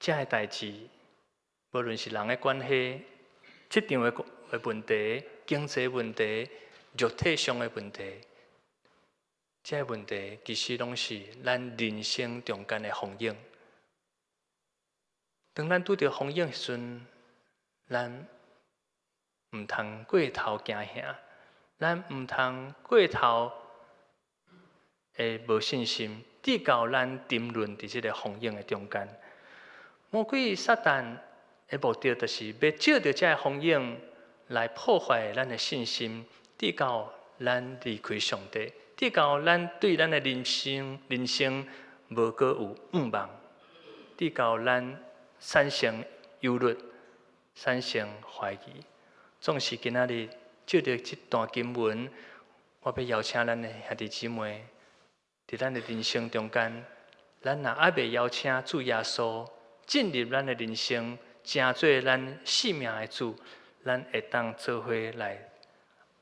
这个代志，无论是人的关系、职场的问题、经济问题、肉体上的问题。这个问题其实拢是咱人生中间的风影。当咱拄着风影时阵，咱毋通过头惊吓，咱毋通过头的无信心，致到咱沉沦伫即个风影的中间。魔鬼撒旦的目的，就是要借着这个风影来破坏咱的信心，致到咱离开上帝。致到咱对咱的人生无阁有盼望，致到咱产生忧虑、产生怀疑。总是今仔日借着这段经文，我要邀请咱的兄弟姊妹，伫咱的人生中间，咱若还未邀请主耶稣进入咱的人生，成做咱生命的主，咱会当做伙来。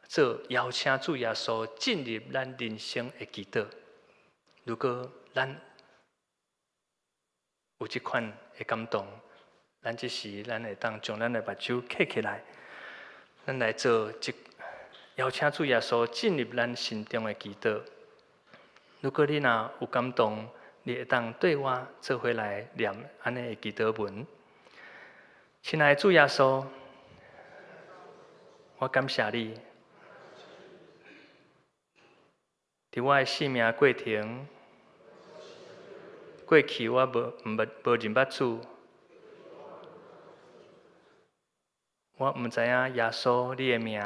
做邀请主耶稣进入咱人生的祈祷。如果咱有这款的感动，咱这时咱会当将咱的目睭闭起来，咱来做一邀请主耶稣进入咱心中的祈祷。如果你若有感动，你会当对我做伙来念安尼的祈祷文。亲爱的主耶稣，我感谢你。伫我的生命过程，过去我无认捌主，我毋知影耶稣你的名，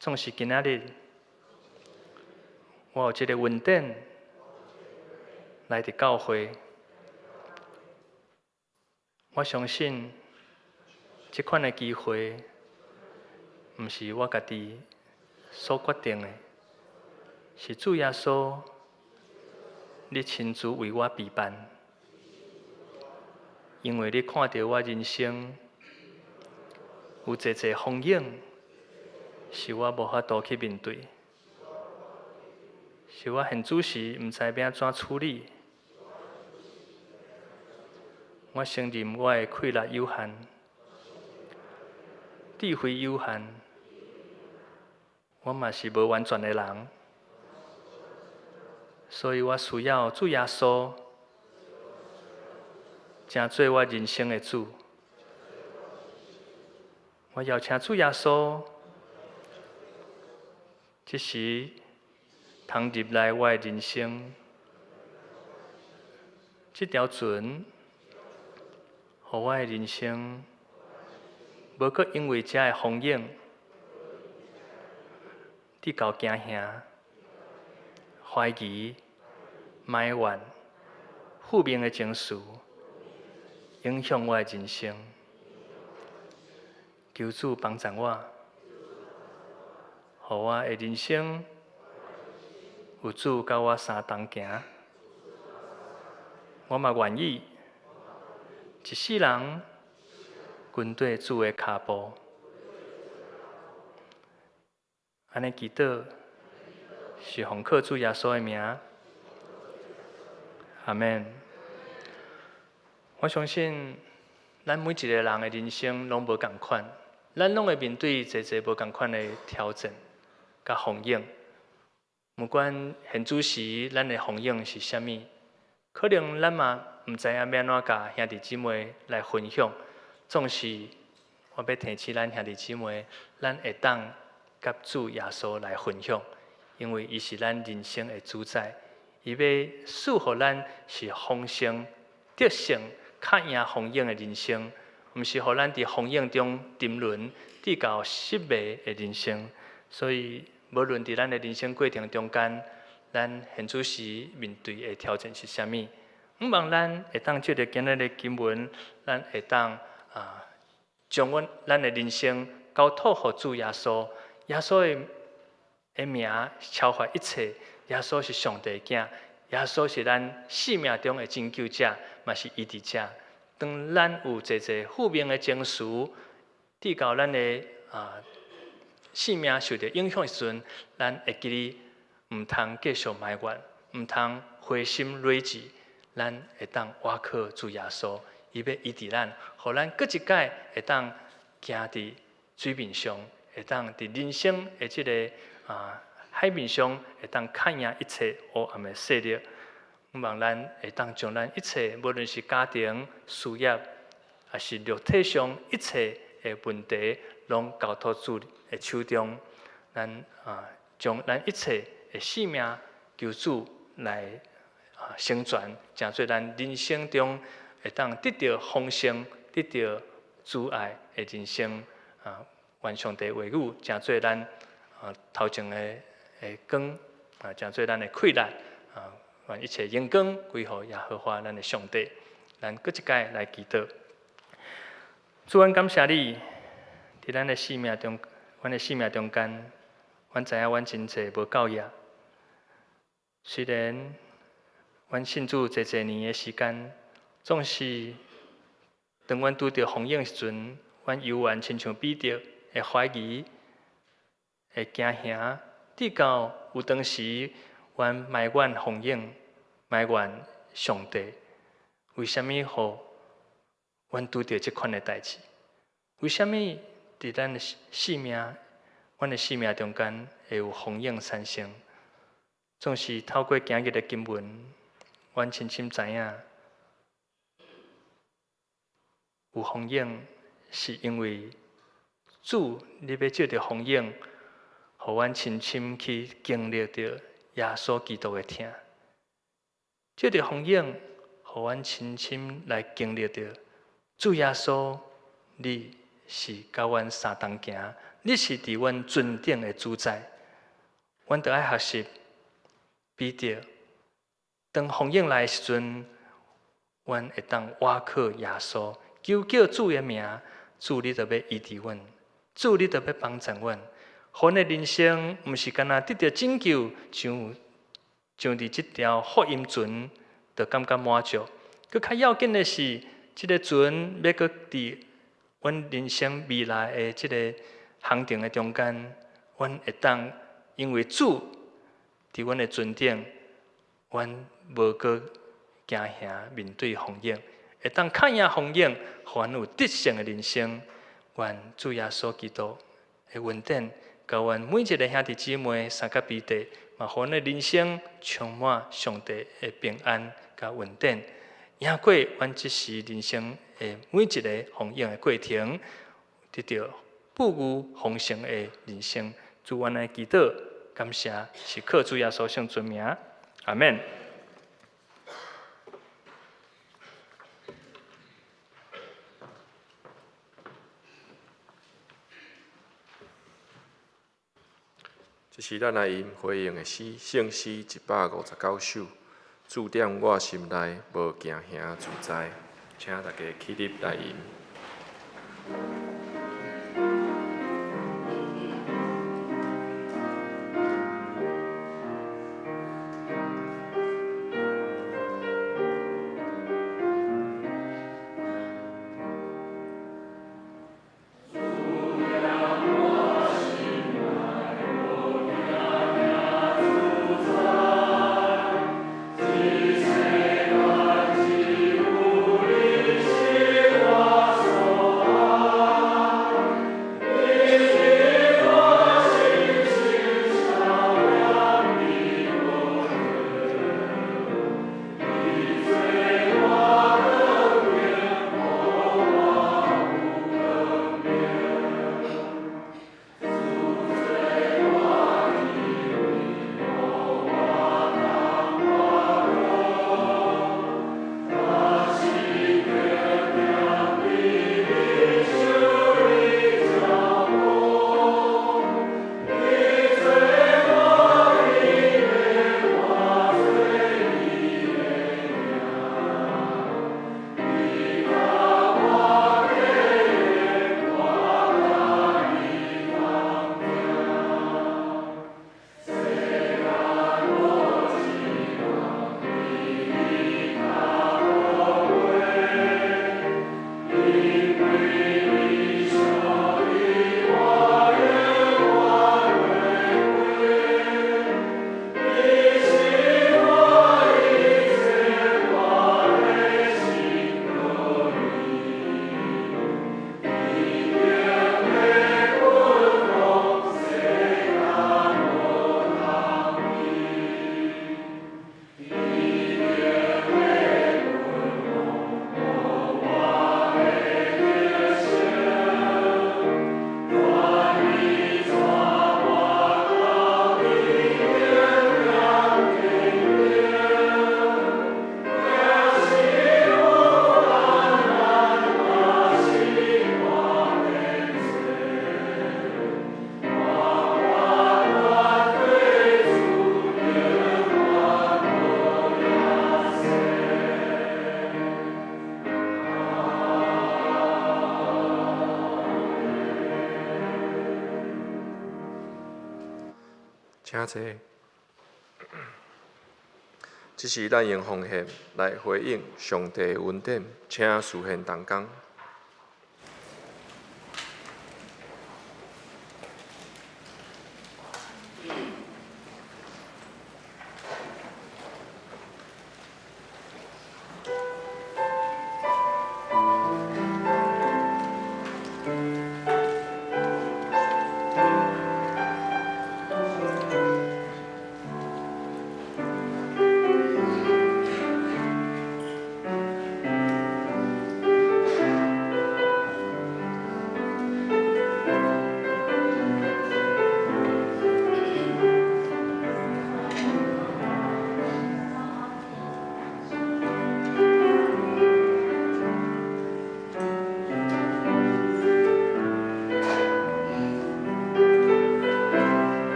总是今仔日，我有一个恩典来伫教会，我相信这款的机会，毋是我家己所决定的，是主耶稣，你亲自为我备办，因为你看到我人生有侪风影，是我无法度去面对，是我现主时毋知要安怎处理。我承认我的气力有限，智慧有限，我嘛是无完全的人，所以我需要主耶稣，成做我人生的主。我邀请主耶稣，即时通入来我的人生，这条船，互我的人生，无搁因为这的风影，直到惊吓、怀疑、埋怨、负面的情绪，影响我的人生。求主帮助我，互我的人生有主甲我相同行。我嘛愿意一世人跟对主的脚步。安尼祈祷是奉靠主耶稣的名，阿们。我相信咱每一个人的人生拢无共款，咱拢会面对侪侪无共款的挑战甲风影。不管现主时咱的风影是啥物，可能咱嘛毋知影要安怎甲兄弟姊妹来分享。总是我要提起咱兄弟姊妹，咱会当甲主耶稣来分享，因为伊是咱人生的主宰，伊要赐予咱是丰盛、得胜、较赢风影的人生，毋是互咱伫风影中沉沦，直到失迷的人生。所以，无论伫咱的人生过程中间，咱现主时面对的挑战是啥物，毋望咱会当借着今日的经文，咱会当将咱的人生交托互主耶稣。耶稣的名超越一切，耶稣是上帝的囝，耶稣是咱生命中的拯救者，嘛是医治者。当咱有侪侪负面的情绪，直到咱的生命受到影响的时阵，咱会记得毋通继续埋怨，毋通灰心累志，咱会当倚靠主耶稣，伊要医治咱，互咱搁一届会当行伫水面上。会当伫人生的即个海面上，会当看赢一切黑暗的势力。希望咱会当将咱一切，无论是家庭、事业，还是肉体上一切的问题，拢交托主的手中。咱将咱一切的生命求主来成全，成做咱人生中会当得到丰盛、得到主爱的人生愿上帝话语，成做咱头前的光，成做咱的气力愿一切荣光归乎耶和华咱的上帝。咱搁一届来祈祷，主，阮感谢你，伫咱的生命中，阮的生命中间，阮知影阮真济无够业。虽然阮信主侪侪年的时间，总是当阮拄着风影时阵，阮犹原亲像彼得。会怀疑，会惊吓，直到有当时，阮埋怨风影，埋怨上帝，为虾米互阮拄着即款的代志？为虾米伫咱的生命，阮的生命中间会有风影产生？总是透过今日的经文，阮深深知影，有风影是因为。主，你要借着风影，互阮深深去经历着耶稣基督的疼；借着风影，互阮深深来经历着主耶稣，你是甲阮相同行，你是伫阮尊顶的主宰。阮着爱学习彼得，当风影来的时阵，阮会当倚靠耶稣，求叫主的名，主你着要医治阮。主，你特别帮助阮，互阮的人生毋是干那得到拯救，像伫即条福音船，就感觉满足。佮较要紧的是，即个船要佮伫阮人生未来的即个航程的中间，阮会当因为主伫阮的船顶，阮无搁惊吓面对风险，会当抗赢风险，互阮有得胜的人生。愿主耶稣基督的恩典，甲阮每一个兄弟姊妹、三甲彼得，嘛，互阮的人生充满上帝的平安甲恩典，赢过阮即时人生的每一个风险的过程，得到不虞丰盛的人生。主阮的祈祷，感谢是靠主耶稣圣尊名，阿免。这是咱来吟回应的诗，圣诗159首，注点我心内无惊吓自在，请大家起立来吟。请坐。这是咱用奉献来回应上帝的恩典，请事现同工。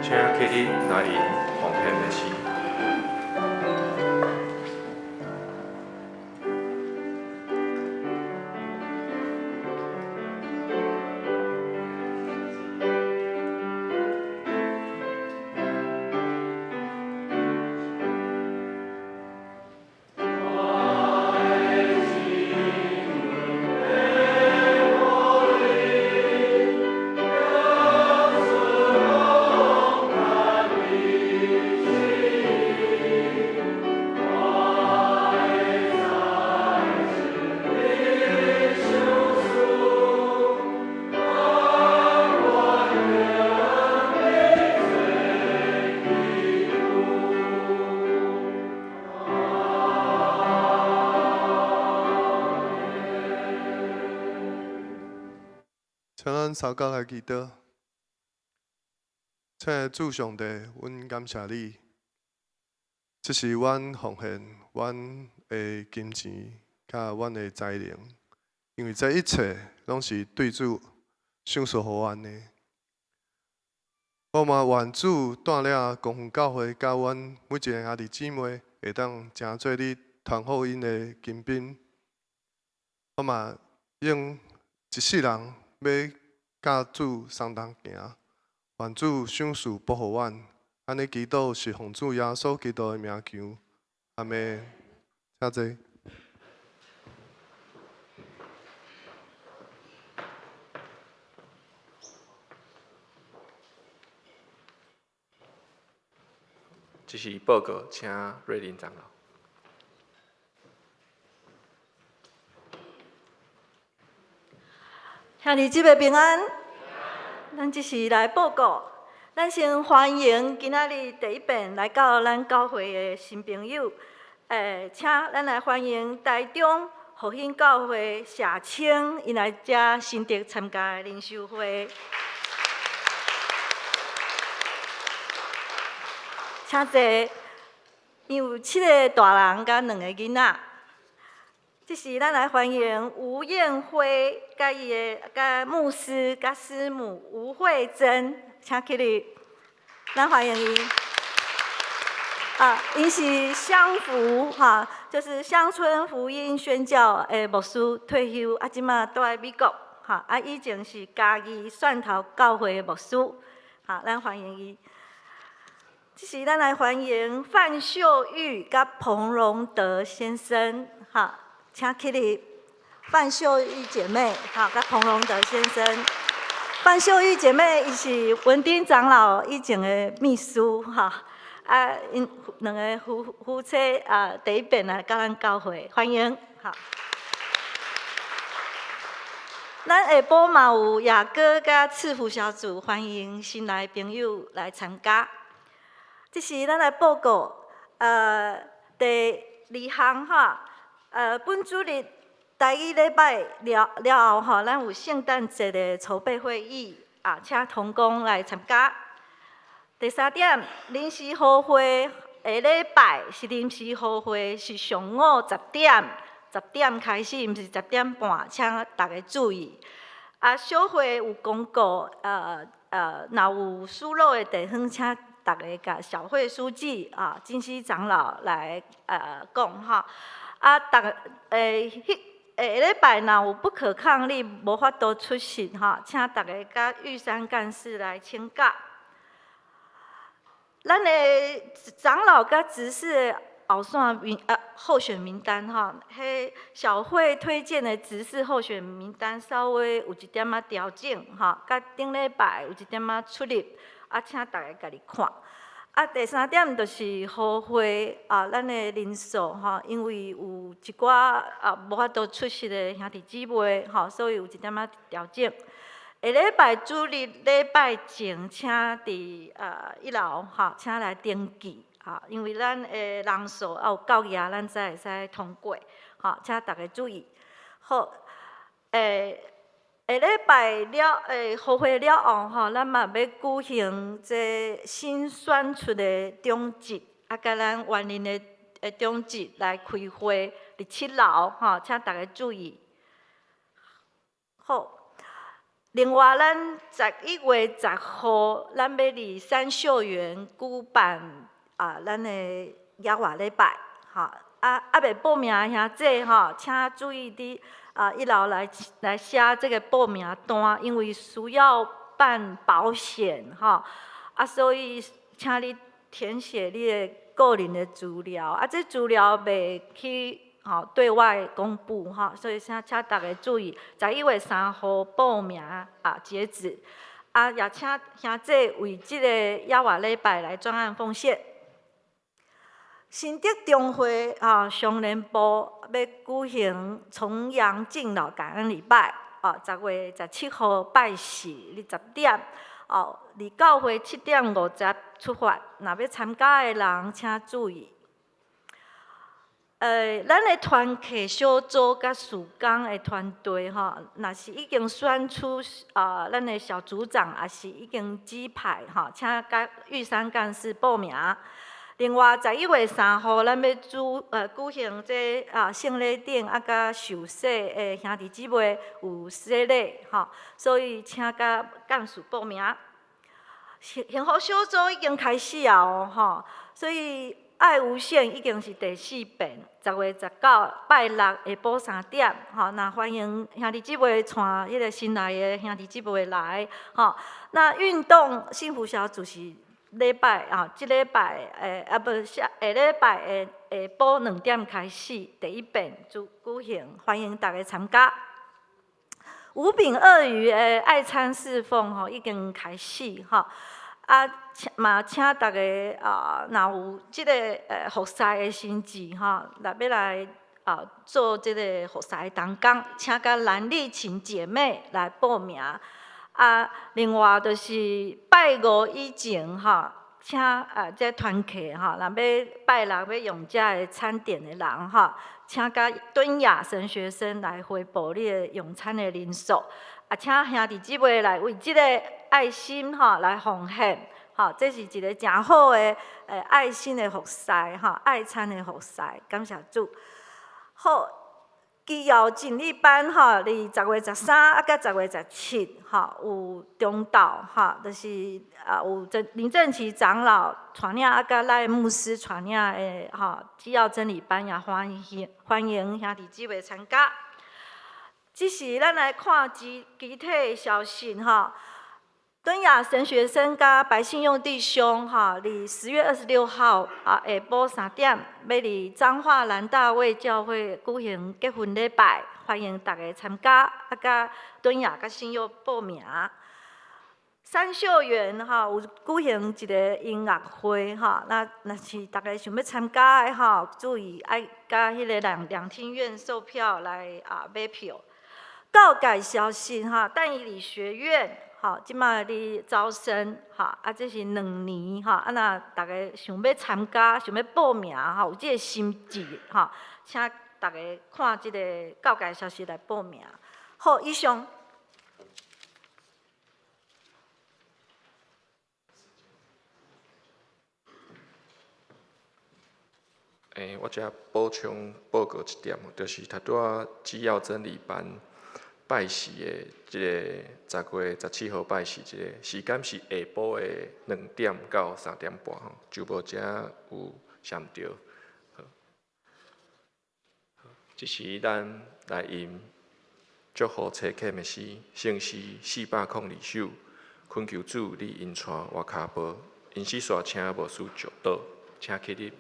请起立来迎奉献的诗。请咱三角来祈祷，请主上帝，阮感谢你，这是阮奉献阮的金钱，甲阮的才能，因为这一切拢是对主赏赐予阮的。我嘛愿主带领公园教会，甲阮每一个兄弟姊妹，会当成做你传福音的金兵。我嘛用一世人要甲主相同行，愿主赏赐保护阮。安尼祈祷是奉主耶稣基督的名求，阿门。请坐。这是报告，请瑞林长老。兄弟姊妹平安，咱这是来报告。咱先欢迎今仔日第一遍来到咱教会的新朋友，请咱来欢迎台中复兴教会谢清，因来遮新竹参加灵修会。请坐，因有7个大人甲2个囡仔。这是咱来欢迎吴燕辉，甲伊的甲牧师甲师母吴慧珍，请起立，咱欢迎伊。因是乡福就是乡村福音宣教的牧师退休，即马住在美国以前是嘉义蒜头教会的牧师，咱欢迎伊。这是咱来欢迎范秀玉甲彭荣德先生，请起立，范秀玉姐妹，甲彭荣德先生。范秀玉姐妹，伊是文丁长老以前的秘书，因2个夫妻第一遍来到咱教会，欢迎，咱下晡嘛有雅歌甲赐福小组，欢迎新来朋友来参加。这是咱来报告，第2项本主日第一礼拜了后，咱有圣诞节的筹备会议，请同工来参加。第3点，临时好会下礼拜是临时好会，是上午10点开始，毋是10点半，请大家注意。小会有公告，若有疏漏的地方，请大家甲小会书记金熙长老来讲下礼拜若有不可抗力无法度出席请大家甲玉山干事来请假。咱的长老甲执事后线候选名单迄小会推荐的执事候选名单稍微有一点仔调整甲顶礼拜有一点仔出入请大家家己看。第3点就是好会咱的人数因为有一寡无法度出席的兄弟姊妹所以有一点仔调整。下礼拜主日礼拜前，请伫1楼请来登记因为咱的人数有够额，咱才会使通过请大家注意。好，下礼拜好会了后咱嘛要举行这新选出的中职，甲咱原林的中职来开会，伫7楼请大家注意。好，另外，咱11月10号，咱要伫三秀园举办咱的野外礼拜，未报名的兄弟请注意伫1楼来写这个报名单，因为需要办保险所以请你填写你的个人的资料，这资料袂去对外公布所以请大家注意，11月3号报名截止，也请兄弟为这个野外礼拜来专案奉献。新竹中会商联部要举行重阳敬老感恩礼拜，10月17号拜四20点离教会7点50出发，若要参加的人请注意。咱的团课小组甲事工的团队若是已经选出咱的小组长，也是已经指派请甲玉山干事报名。另外，11月3号，咱要举行这圣礼典甲受洗的兄弟姊妹有洗礼所以请甲干事报名。幸福小组已经开始啊所以爱无限已经是第4遍，10月19拜六下晡3点那欢迎兄弟姊妹带迄个新来的兄弟姊妹来那运动幸福小组是礼拜这礼拜下礼拜的下晡2点开始，第1遍举行，欢迎大家参加。五饼鳄鱼的爱餐侍奉已经开始嘛请大家若有即个服侍的心志要来做即个服侍的同工，请甲蓝丽琴姐妹来报名。另外就是拜五以前请这团客若要拜六要用这个餐点的人请甲敦雅神学生来回报你的用餐的人数，请兄弟姊妹来为这个爱心来奉献这是一个真好的爱心的服侍爱餐的服侍，感谢主。好。基要敬礼班伫10月13甲10月17有中道就是有林正奇长老带领甲赖牧师带领的基要真理班，也欢迎兄弟姊妹参加。这是咱来看具体的消息敦雅神学生甲白信用弟兄伫10月26号下晡3点，要伫彰化南大卫教会举行结婚礼拜，欢迎大家参加甲敦雅甲信用报名。三秀园有举行一个音乐会那若是大家想要参加的注意爱甲迄个两厅院售票来买票。告解消息但以理学院。即摆咧招生这是2年若大家想要参加、想要报名有这个心志请大家看这个告解消息来报名。好，以上。我遮补充报告一点，就是头拄仔只要真理班。拜四的即个10月17号拜四，即个时间是下晡的2点到3点半就无遮有闪着。这是咱来吟祝福车欠的诗，圣诗402首，恳求主你引带我脚步，因死煞请无事就倒，请起立。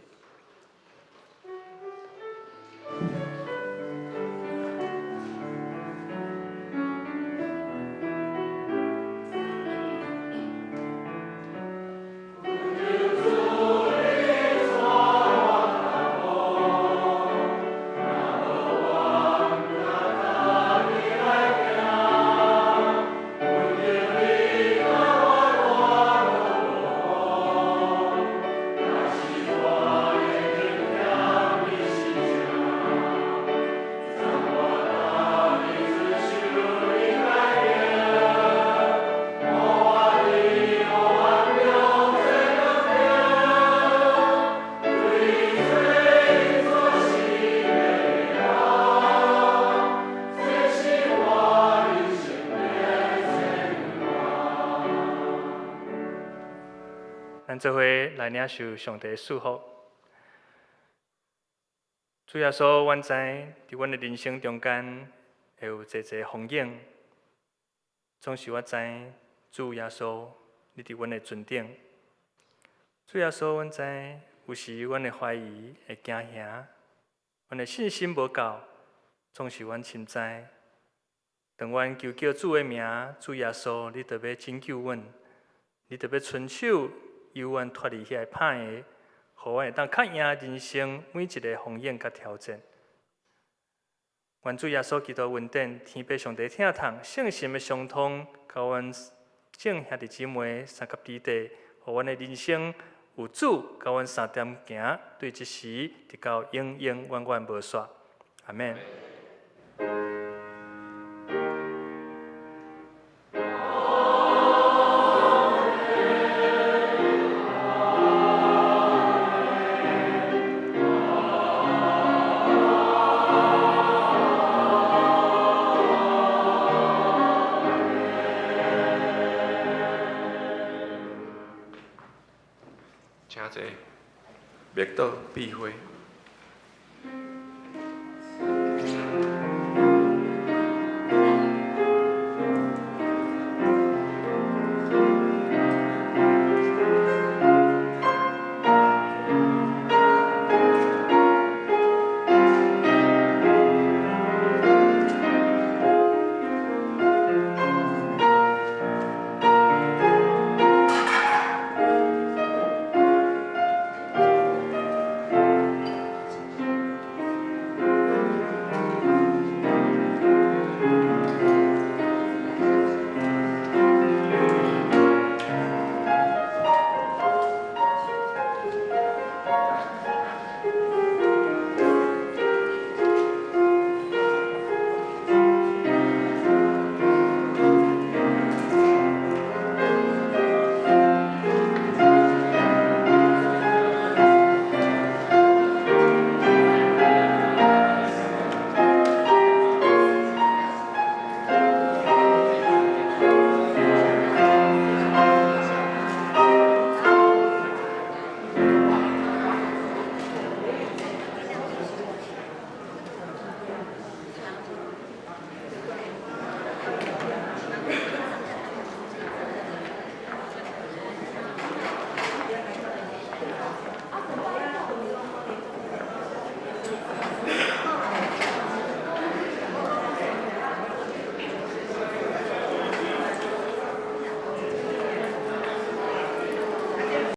咱做伙来领受上帝的祝福。主耶稣，阮知伫阮的人生中间会有侪侪风景，总是我知主耶稣，你伫阮的船顶。主耶稣，阮知有时阮的怀疑会惊吓，阮的信心无够，总是阮深知。当阮求叫主的名，主耶稣，你就要拯救阮，你就要伸手由阮脱离遐个歹个，互阮会当较赢人生每一个风险甲挑战。愿主耶稣基督恩典，天父上帝疼痛，圣心的相通，甲阮众兄弟姊妹三甲弟弟，互阮的人生有主，甲阮三点行，对一时直到永永远远无煞。阿免。请坐，灭倒避讳。